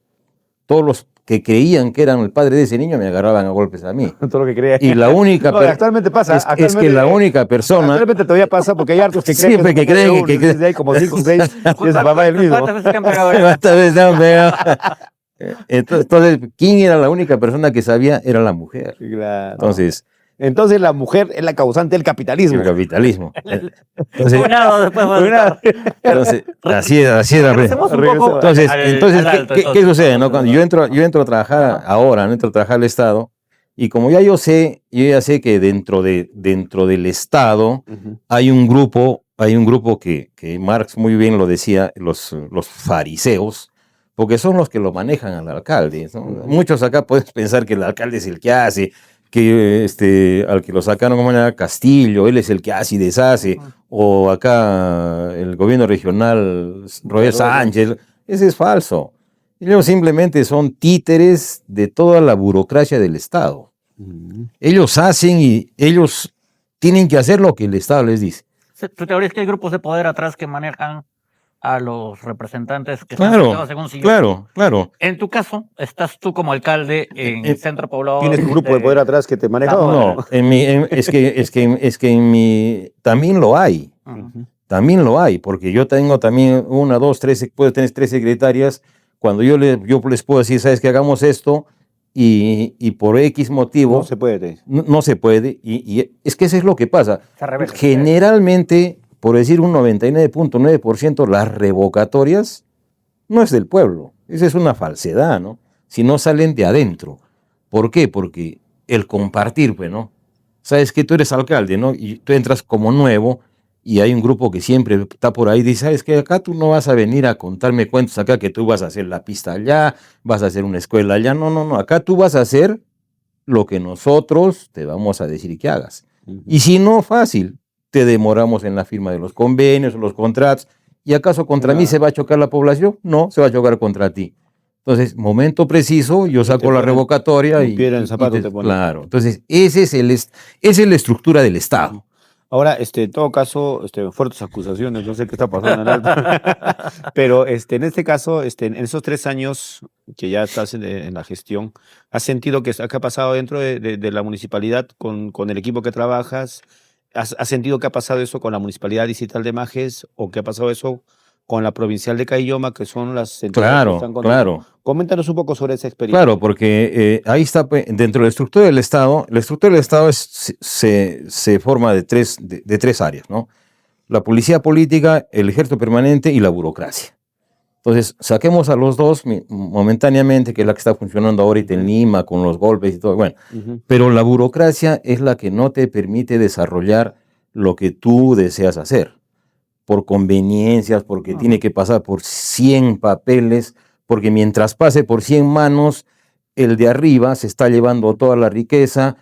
todos los que creían que eran el padre de ese niño me agarraban a golpes a mí. Todo lo que creía. Y la única actualmente pasa. Es que la única persona. Actualmente todavía pasa porque hay hartos que creen. Siempre que creen que desde hay como 5 o 6 y es papá del mismo. ¿Cuántas veces te han pegado? ¿Cuántas veces te han pegado? Entonces, ¿quién era la única persona que sabía? Era la mujer. Claro. Entonces la mujer es la causante del capitalismo. El capitalismo. Entonces, así era. Entonces, ¿qué sucede? ¿No? Cuando yo entro a trabajar ahora, no entro a trabajar al Estado, y como yo ya sé que dentro del Estado hay un grupo que Marx muy bien lo decía, los fariseos, porque son los que lo manejan al alcalde, ¿no? Muchos acá pueden pensar que el alcalde es el que hace, que al que lo sacaron como era Castillo, él es el que hace y deshace, o acá el gobierno regional, Roger Sánchez, ese es falso. Ellos simplemente son títeres de toda la burocracia del Estado. Ellos hacen y ellos tienen que hacer lo que el Estado les dice. ¿Tu teoría es que hay grupos de poder atrás que manejan a los representantes que Claro, están sentados en un sillón. claro. En tu caso, estás tú como alcalde en el centro poblado. ¿Tienes un grupo de poder atrás que te maneja? No, es que en mi también lo hay. Ujú. También lo hay, porque yo tengo también una, dos, tres, puedo tener 3 secretarias. Cuando yo les puedo decir, sabes que hagamos esto, y por X motivo No se puede. no se puede, y es que eso es lo que pasa. Se revela. Generalmente, por decir un 99.9%, las revocatorias no es del pueblo. Esa es una falsedad, ¿no? Si no salen de adentro. ¿Por qué? Porque el compartir, pues, ¿no? Sabes que tú eres alcalde, ¿no? Y tú entras como nuevo y hay un grupo que siempre está por ahí y dice, ¿sabes qué? Acá tú no vas a venir a contarme cuentos acá que tú vas a hacer la pista allá, vas a hacer una escuela allá. No. Acá tú vas a hacer lo que nosotros te vamos a decir que hagas. Y si no, fácil, te demoramos en la firma de los convenios, los contratos. ¿Y acaso contra mí se va a chocar la población? No, se va a chocar contra ti. Entonces, momento preciso, yo saco la revocatoria y... piedra en el zapato te pone. Claro, entonces esa es la estructura del Estado. Ahora, en todo caso, fuertes acusaciones, no sé qué está pasando en Alto. Pero en este caso, en esos 3 años que ya estás en la gestión, ¿has sentido que ha pasado dentro de la municipalidad con el equipo que trabajas? ¿Has sentido que ha pasado eso con la Municipalidad Distrital de Majes o que ha pasado eso con la Provincial de Caylloma, que son las entidades que están contigo? Claro. Coméntanos un poco sobre esa experiencia. Claro, porque ahí está, pues, dentro de la estructura del Estado, se forma de tres áreas, ¿no? La policía política, el ejército permanente y la burocracia. Entonces, saquemos a los dos momentáneamente, que es la que está funcionando ahorita en Lima, con los golpes y todo, bueno. Pero la burocracia es la que no te permite desarrollar lo que tú deseas hacer, por conveniencias, porque tiene que pasar por 100 papeles, porque mientras pase por 100 manos, el de arriba se está llevando toda la riqueza.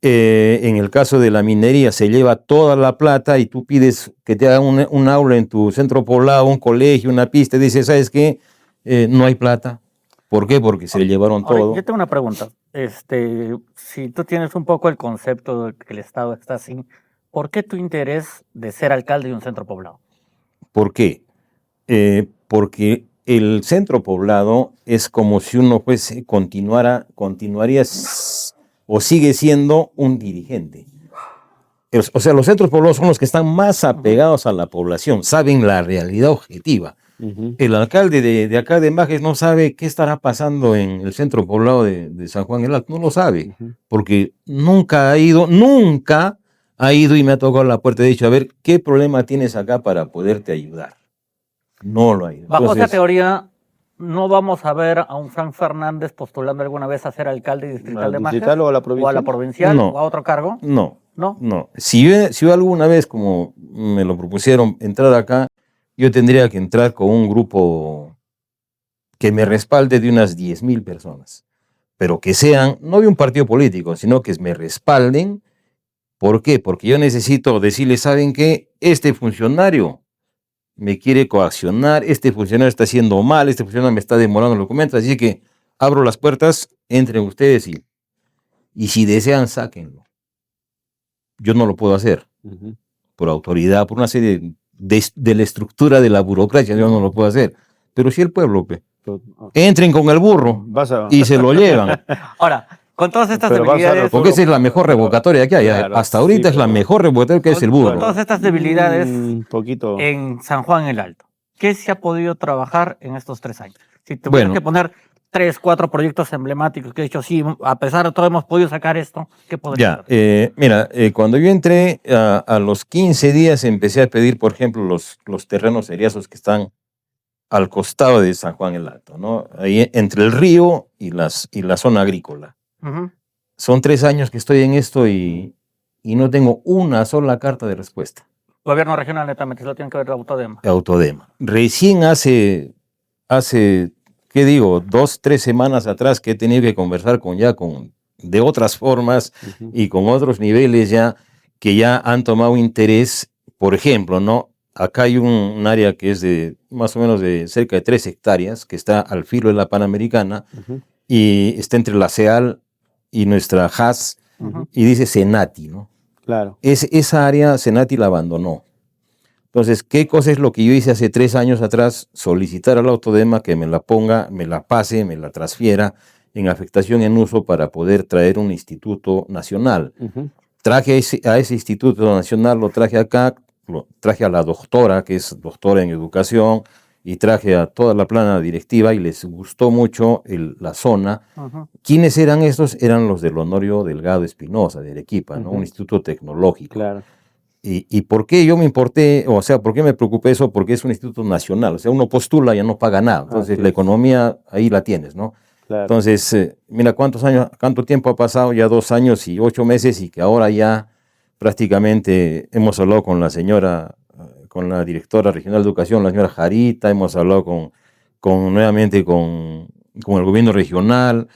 En el caso de la minería se lleva toda la plata y tú pides que te hagan un aula en tu centro poblado, un colegio, una pista, y dices, ¿sabes qué? No hay plata. ¿Por qué? Porque se le llevaron todo. Yo tengo una pregunta. Si tú tienes un poco el concepto de que el Estado está así, ¿por qué tu interés de ser alcalde de un centro poblado? ¿Por qué? Porque el centro poblado es como si uno continuaría o sigue siendo un dirigente. O sea, los centros poblados son los que están más apegados a la población, saben la realidad objetiva. El alcalde de acá de Majes no sabe qué estará pasando en el centro poblado de San Juan el Alto, no lo sabe, porque nunca ha ido y me ha tocado la puerta y ha dicho, a ver, ¿qué problema tienes acá para poderte ayudar? No lo ha ido. Bajo esa teoría, ¿no vamos a ver a un Frank Fernández postulando alguna vez a ser alcalde distrital de Majes? ¿O a la provincial? ¿O a la provincial? No. ¿O a otro cargo? No. ¿No? No. Si yo alguna vez, como me lo propusieron, entrar acá, yo tendría que entrar con un grupo que me respalde de unas 10,000 personas. Pero que sean, no de un partido político, sino que me respalden. ¿Por qué? Porque yo necesito decirles, ¿saben qué? Este funcionario me quiere coaccionar, este funcionario está haciendo mal, este funcionario me está demorando los documentos, así que abro las puertas, entren ustedes y si desean, sáquenlo. Yo no lo puedo hacer, por autoridad, por una serie de la estructura de la burocracia, yo no lo puedo hacer. Pero si el pueblo, entren con el burro y se lo llevan. Ahora, con todas estas debilidades... Porque esa es la mejor revocatoria que hay. Claro, hasta ahorita es la mejor revocatoria que es el burro. Con todas estas debilidades en San Juan el Alto, ¿qué se ha podido trabajar en estos 3 años? Si tuvieras que poner 3, 4 proyectos emblemáticos que he dicho, sí, a pesar de todo hemos podido sacar esto, ¿qué podría ser? Mira, cuando yo entré, a los 15 días empecé a pedir, por ejemplo, los terrenos eriazos que están al costado de San Juan el Alto, ¿no? Ahí entre el río y la zona agrícola. Son 3 años que estoy en esto y no tengo una sola carta de respuesta. Gobierno regional netamente, se lo tienen que ver Autodema. Autodema. Recién hace ¿qué digo? 2, 3 semanas atrás que he tenido que conversar de otras formas y con otros niveles que ya han tomado interés. Por ejemplo, ¿no? Acá hay un área que es de más o menos de cerca de 3 hectáreas, que está al filo de la Panamericana y está entre la CEAL y nuestra HAS y dice Senati, ¿no? Claro. Esa área Senati la abandonó. Entonces, ¿qué cosa es lo que yo hice hace 3 años atrás? Solicitar al Autodema que me la ponga, me la pase, me la transfiera en afectación en uso para poder traer un instituto nacional. Traje a ese instituto nacional, lo traje acá, lo traje a la doctora, que es doctora en educación, y traje a toda la plana directiva y les gustó mucho la zona. ¿Quiénes eran estos? Eran los del Honorio Delgado Espinosa, de Arequipa, ¿no? Un instituto tecnológico. Claro. ¿Y por qué yo me importé, o sea, por qué me preocupé eso? Porque es un instituto nacional, o sea, uno postula y ya no paga nada. Entonces, la economía ahí la tienes, ¿no? Claro. Entonces, mira cuánto tiempo ha pasado, ya 2 años y 8 meses, y que ahora ya prácticamente hemos hablado con la señora, con la directora regional de educación, la señora Jarita, hemos hablado nuevamente con el gobierno regional,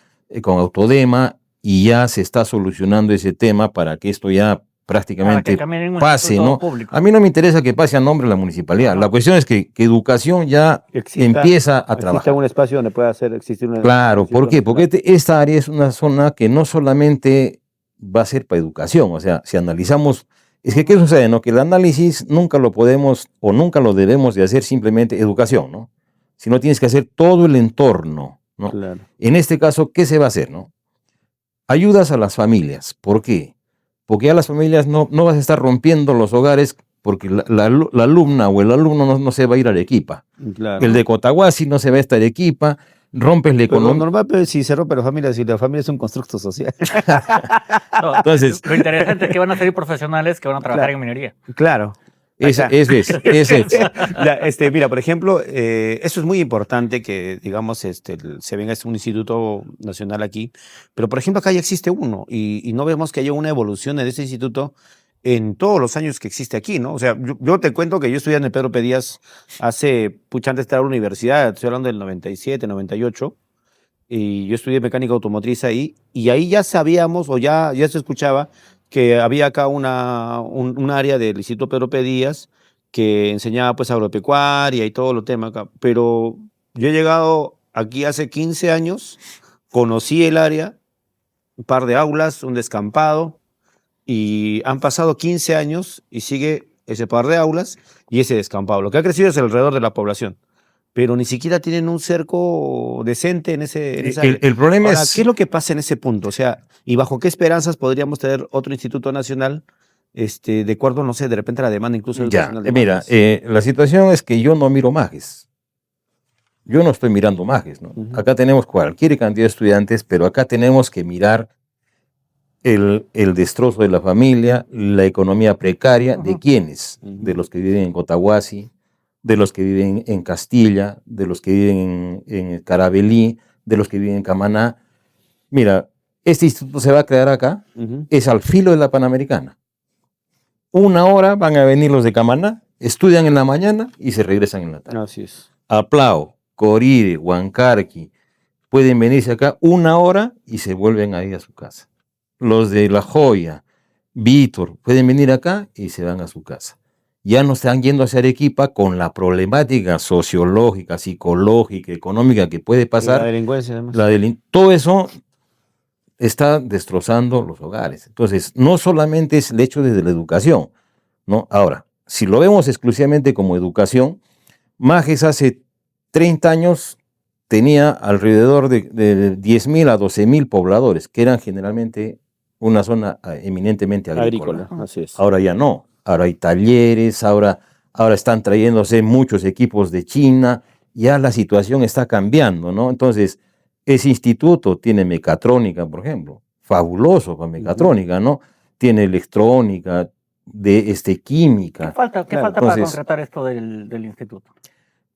con Autodema, y ya se está solucionando ese tema para que esto ya prácticamente pase, ¿no? Público. A mí no me interesa que pase a nombre de la municipalidad. La cuestión es que educación ya empieza a trabajar. Existe un espacio donde pueda existir una... Claro, ¿por qué? Porque esta área es una zona que no solamente va a ser para educación. O sea, si analizamos, es que ¿qué sucede? ¿No? Que el análisis nunca lo podemos o nunca lo debemos de hacer simplemente educación, ¿no? Sino tienes que hacer todo el entorno, ¿no? Claro. En este caso, ¿qué se va a hacer, no? Ayudas a las familias. ¿Por qué? Porque ya las familias no vas a estar rompiendo los hogares, porque la alumna o el alumno no se va a ir a Arequipa. Claro. El de Cotahuasi no se va a estar a Arequipa, rompes la economía. Lo normal, pero si se rompe la familia, si la familia es un constructo social. No, entonces, lo interesante es que van a ser profesionales que van a trabajar en minería. Claro. Ese Mira, por ejemplo, eso es muy importante que, digamos, se venga un instituto nacional aquí, pero por ejemplo acá ya existe uno y no vemos que haya una evolución de ese instituto en todos los años que existe aquí, ¿no? O sea, yo te cuento que yo estudié en el Pedro P. Díaz antes de estar en la universidad, estoy hablando del 97, 98, y yo estudié mecánica automotriz ahí, y ahí ya sabíamos o ya se escuchaba que había acá un área del Instituto Pedro P. Díaz que enseñaba pues agropecuaria y todo lo tema acá. Pero yo he llegado aquí hace 15 años, conocí el área, un par de aulas, un descampado, y han pasado 15 años y sigue ese par de aulas y ese descampado. Lo que ha crecido es alrededor de la población, pero ni siquiera tienen un cerco decente en esa área. El problema Ahora, es... ¿qué es lo que pasa en ese punto? O sea, ¿y bajo qué esperanzas podríamos tener otro instituto nacional de acuerdo, no sé, de repente a la demanda incluso educacional? Mira, la situación es que yo no miro Majes. Yo no estoy mirando Majes, ¿no? Acá tenemos cualquier cantidad de estudiantes, pero acá tenemos que mirar el destrozo de la familia, la economía precaria, ¿de quiénes? De los que viven en Cotahuasi, de los que viven en Castilla, de los que viven en Carabelí, de los que viven en Camaná. Mira, este instituto se va a crear acá, es al filo de la Panamericana. 1 hora van a venir los de Camaná, estudian en la mañana y se regresan en la tarde. Así es. Aplao, Corire, Huancarqui, pueden venirse acá 1 hora y se vuelven a ir a su casa. Los de La Joya, Víctor, pueden venir acá y se van a su casa. Ya no están yendo hacia Arequipa con la problemática sociológica, psicológica, económica que puede pasar. Y la delincuencia, además. Todo eso está destrozando los hogares. Entonces, no solamente es el hecho de la educación, ¿no? Ahora, si lo vemos exclusivamente como educación, Majes hace 30 años tenía alrededor de 10.000 a 12.000 pobladores, que eran generalmente una zona eminentemente agrícola. Así es. Ahora ya no. Ahora hay talleres, ahora están trayéndose muchos equipos de China, ya la situación está cambiando, ¿no? Entonces, ese instituto tiene mecatrónica, por ejemplo, fabuloso para mecatrónica, ¿no? Tiene electrónica, química. ¿Qué falta para concretar esto del instituto?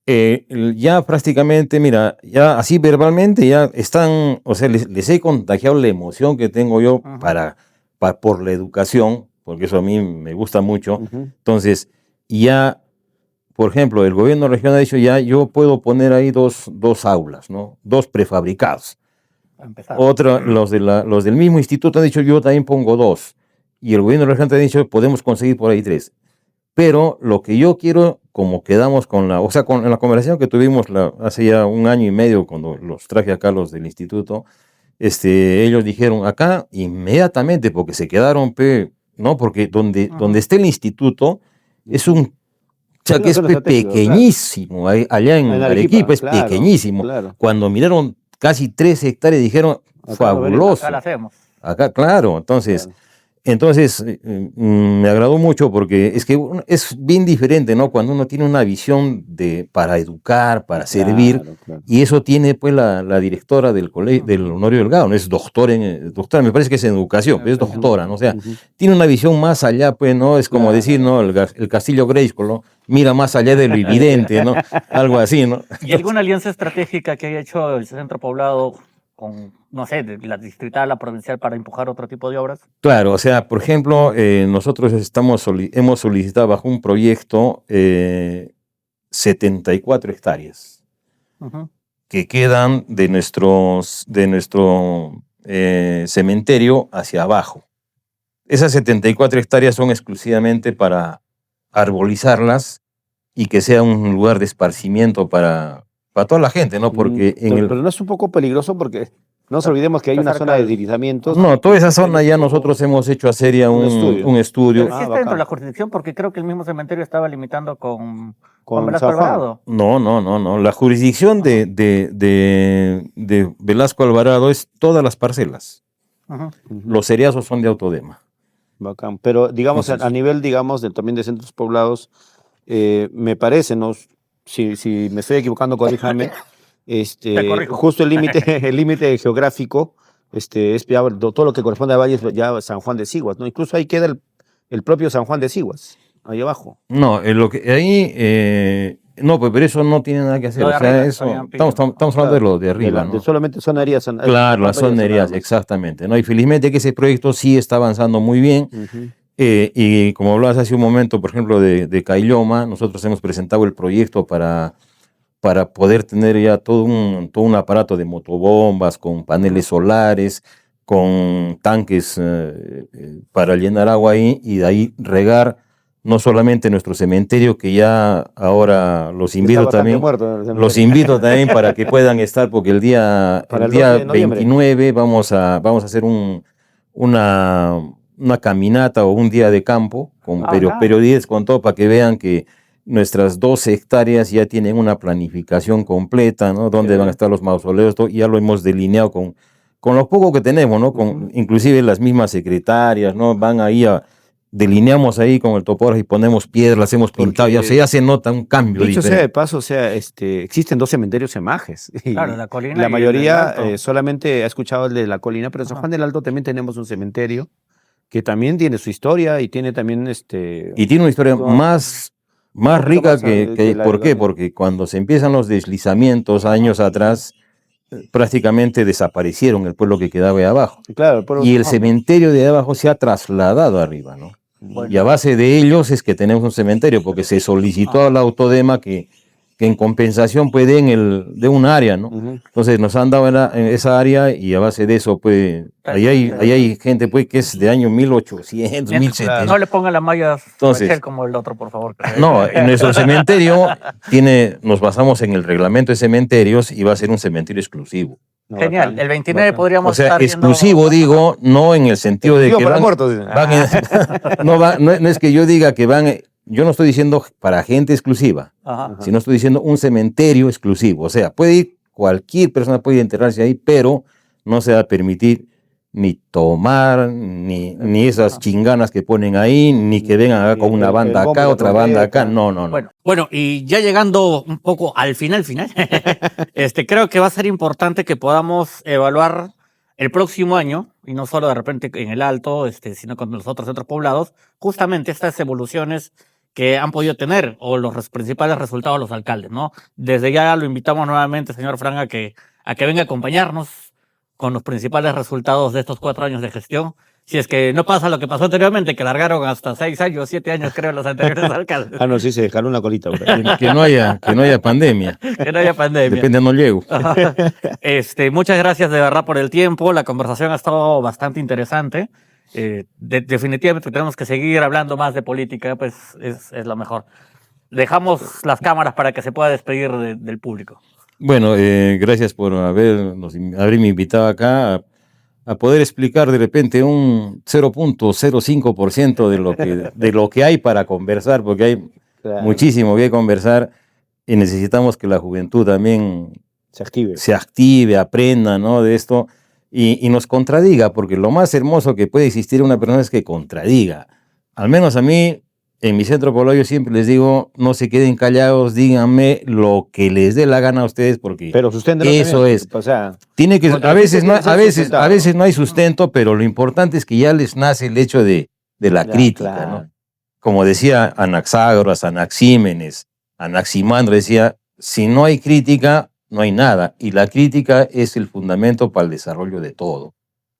Ya prácticamente, mira, ya así verbalmente ya están, o sea, les he contagiado la emoción que tengo yo por la educación, porque eso a mí me gusta mucho. Entonces, ya, por ejemplo, el gobierno regional ha dicho, ya yo puedo poner ahí dos aulas, ¿no? 2 prefabricados. Los del mismo instituto han dicho, yo también pongo 2. Y el gobierno regional ha dicho, podemos conseguir por ahí 3. Pero lo que yo quiero, como quedamos con la conversación que tuvimos hace ya 1 año y medio, cuando los traje acá los del instituto, ellos dijeron acá inmediatamente, porque se quedaron, ¿no? Porque donde está el instituto es un sea, que es pequeñísimo. Claro. Allá en Arequipa es claro, pequeñísimo. Claro. Cuando miraron casi 3 hectáreas dijeron, acá fabuloso. Acá la hacemos. Acá, claro. Entonces me agradó mucho porque es que es bien diferente, ¿no? Cuando uno tiene una visión para educar, para servir, claro. Y eso tiene pues la directora del colegio, del Honorio Delgado, ¿no? Es doctora, me parece que es en educación, pero es doctora, ¿no? O sea, tiene una visión más allá, pues, ¿no? Es como decir, ¿no? El Castillo Grayskull, ¿no? Mira más allá de lo evidente, ¿no? Algo así, ¿no? ¿Y alguna alianza estratégica que haya hecho el Centro Poblado con, no sé, de la distrital, la provincial, para empujar otro tipo de obras? Claro, o sea, por ejemplo, nosotros hemos solicitado bajo un proyecto 74 hectáreas que quedan de nuestro cementerio hacia abajo. Esas 74 hectáreas son exclusivamente para arbolizarlas y que sea un lugar de esparcimiento para toda la gente, ¿no? Porque pero no es un poco peligroso porque no nos olvidemos que hay una zona de deslizamientos. No, toda esa zona ya nosotros hemos hecho hacer ya un estudio. Pero sí está dentro de la jurisdicción porque creo que el mismo cementerio estaba limitando con Velasco Alvarado. No. La jurisdicción de Velasco Alvarado es todas las parcelas. Los seriazos son de Autodema. Bacán. Pero digamos, a nivel, digamos, también de centros poblados, me parece, ¿no? Si me estoy equivocando, corríjame. Justo el límite geográfico es ya, todo lo que corresponde a Valles, ya San Juan de Siguas, ¿no? Incluso ahí queda el propio San Juan de Siguas, ahí abajo. No, no, pues, pero eso no tiene nada que hacer. O sea, arriba, eso, estamos hablando de lo de arriba, ¿no? Solamente zonerías. Claro, las zonerías, exactamente, ¿no? Y felizmente que ese proyecto sí está avanzando muy bien. Y como hablabas hace un momento, por ejemplo, de Caylloma, nosotros hemos presentado el proyecto para poder tener ya todo un aparato de motobombas, con paneles solares, con tanques para llenar agua ahí y de ahí regar no solamente nuestro cementerio, que ya ahora los invito también para que puedan estar, porque el día 29 vamos a hacer una caminata o un día de campo con periodistas, con todo, para que vean que nuestras 12 hectáreas ya tienen una planificación completa, ¿no? Dónde van a estar los mausoleos, todo, y ya lo hemos delineado con lo poco que tenemos, ¿no? Inclusive las mismas secretarias, ¿no? Van ahí delineamos ahí con el topógrafo y ponemos piedras, hemos pintado, ya se nota un cambio dicho diferente. Sea de paso, existen 2 cementerios en Majes. Claro, la Colina. La mayoría solamente ha escuchado el de la Colina, pero en San Juan del Alto también tenemos un cementerio que también tiene su historia y tiene también Y tiene una historia más rica que ¿por qué? Porque cuando se empiezan los deslizamientos años atrás, prácticamente desaparecieron el pueblo que quedaba ahí abajo. Claro, y el cementerio de abajo se ha trasladado arriba, ¿no? Bueno. Y a base de ellos es que tenemos un cementerio, porque se solicitó a la Autodema que en compensación pues de un área, ¿no? Entonces nos han dado en esa área y a base de eso pues ahí hay gente pues que es de año 1800, 1700. No le pongan las mallas como el otro, por favor. No, en nuestro cementerio nos basamos en el reglamento de cementerios y va a ser un cementerio exclusivo. Genial, el 29 podríamos estar exclusivo digo, no en el sentido de que no es que yo diga que van. Yo no estoy diciendo para gente exclusiva, sino estoy diciendo un cementerio exclusivo. O sea, cualquier persona puede enterrarse ahí, pero no se va a permitir ni tomar, ni esas chinganas que ponen ahí, ni que vengan acá con una banda acá, otra banda acá. No. Bueno, y ya llegando un poco al final, creo que va a ser importante que podamos evaluar el próximo año, y no solo de repente en el Alto, sino con los otros centros poblados, justamente estas evoluciones que han podido tener, o los principales resultados de los alcaldes, ¿no? Desde ya lo invitamos nuevamente, señor Fran, a que venga a acompañarnos con los principales resultados de estos 4 años de gestión. Si es que no pasa lo que pasó anteriormente, que largaron hasta 6 años, 7 años, creo, los anteriores alcaldes. No, sí, se dejaron una colita. Que no haya pandemia. Que no haya pandemia. Depende, no llego. Muchas gracias de verdad por el tiempo. La conversación ha estado bastante interesante. Definitivamente tenemos que seguir hablando más de política, pues es lo mejor. Dejamos las cámaras para que se pueda despedir del público. Bueno, gracias por haberme invitado acá a poder explicar de repente un 0.05% de lo que hay para conversar, porque Claro. muchísimo que conversar y necesitamos que la juventud también Se active. aprenda, ¿no? De esto y nos contradiga, porque lo más hermoso que puede existir en una persona es que contradiga. Al menos a mí, en mi centro poblado, yo siempre les digo, no se queden callados, díganme lo que les dé la gana a ustedes, porque Pero susténtenlo eso también, es. O sea, Tiene que, contra a ti veces, tiene no, que ser a veces, sustentado. a veces no hay sustento, pero lo importante es que ya les nace el hecho de la Ya, crítica, claro. ¿no? Como decía Anaxágoras, Anaxímenes, Anaximandro, decía, si no hay crítica, no hay nada. Y la crítica es el fundamento para el desarrollo de todo.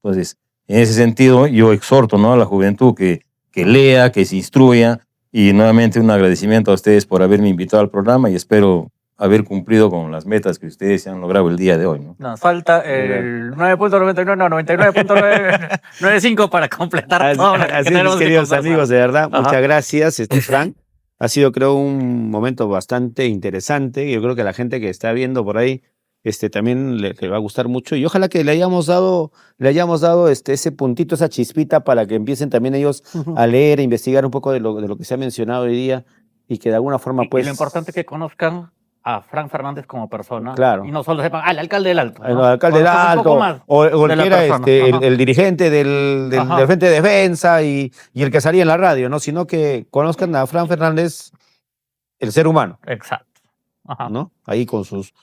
Entonces, en ese sentido, yo exhorto, ¿no?, a la juventud que lea, que se instruya. Y nuevamente un agradecimiento a ustedes por haberme invitado al programa y espero haber cumplido con las metas que ustedes se han logrado el día de hoy, ¿no? Nos falta el 9.99, no, 99.995 para completar todo lo que Así es, tenemos mis que queridos conversar. amigos, de verdad, Ajá. muchas gracias, Frank. Ha sido, creo, un momento bastante interesante. Yo creo que a la gente que está viendo por ahí también le va a gustar mucho. Y ojalá que le hayamos dado ese puntito, esa chispita para que empiecen también ellos a leer, a investigar un poco de lo que se ha mencionado hoy día y que de alguna forma, Y pues. lo importante es que conozcan a Frank Fernández como persona. Claro. Y no solo sepan, el alcalde del Alto. El alcalde del Conozcan un poco Alto, más o el de que la era persona. Ajá. el dirigente del Ajá. Frente de Defensa y el que salía en la radio, ¿no? Sino que conozcan a Frank Fernández, el ser humano, Exacto. Ajá. ¿no? Ahí con sus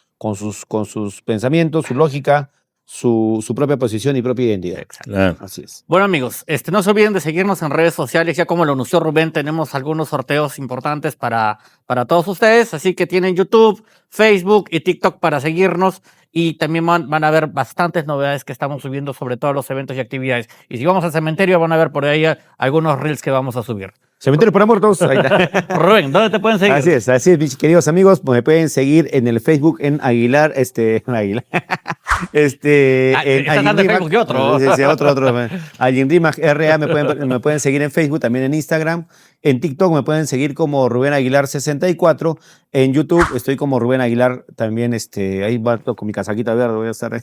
pensamientos, su lógica, su propia posición y propia identidad. Exacto. Claro. Así es. Bueno, amigos, no se olviden de seguirnos en redes sociales. Ya como lo anunció Rubén, tenemos algunos sorteos importantes para todos ustedes. Así que tienen YouTube, Facebook y TikTok para seguirnos. Y también van a ver bastantes novedades que estamos subiendo sobre todos los eventos y actividades. Y si vamos al cementerio, van a ver por ahí algunos reels que vamos a subir. Cementerio para muertos. Ahí está. Rubén, ¿dónde te pueden seguir? Así es, mis queridos amigos, me pueden seguir en el Facebook en Aguilar, Aguilar. En estás dando Facebook y otro. Sí, otro. Aguinrimac RA me pueden seguir en Facebook, también en Instagram. En TikTok me pueden seguir como Rubén Aguilar 64. En YouTube estoy como Rubén Aguilar también, ahí va con mi casaquita verde, voy a estar.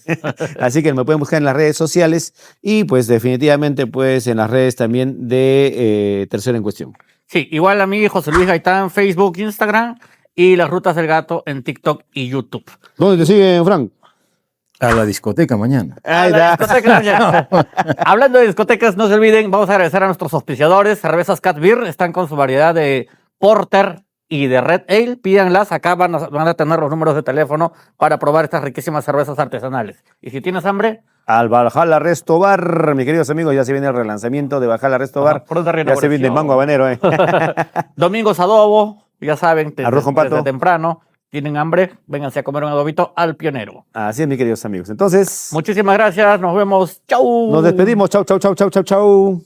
Así que me pueden buscar en las redes sociales y pues definitivamente pues en las redes también de Tercero en Cuestión. Sí, igual a mí, José Luis Gaitán, Facebook, Instagram y Las Rutas del Gato en TikTok y YouTube. ¿Dónde te siguen, Frank? A la discoteca mañana. Ahí La está. discoteca ya. Hablando de discotecas, no se olviden, vamos a agradecer a nuestros auspiciadores. Cervezas Cat Beer están con su variedad de Porter y de Red Ale. Pídanlas, acá van a tener los números de teléfono para probar estas riquísimas cervezas artesanales. Y si tienes hambre, Al Valhalla Resto Bar, mis queridos amigos, ya se viene el relanzamiento de Valhalla Resto Bar. Ya se viene el mango habanero, Domingos Adobo, ya saben, Arroz con pato. desde temprano. Tienen hambre, vénganse a comer un adobito al Pionero. Así es, mis queridos amigos. Entonces, Muchísimas gracias, nos vemos. Chau. nos despedimos. Chau, chau, chau, chau, chau, chau.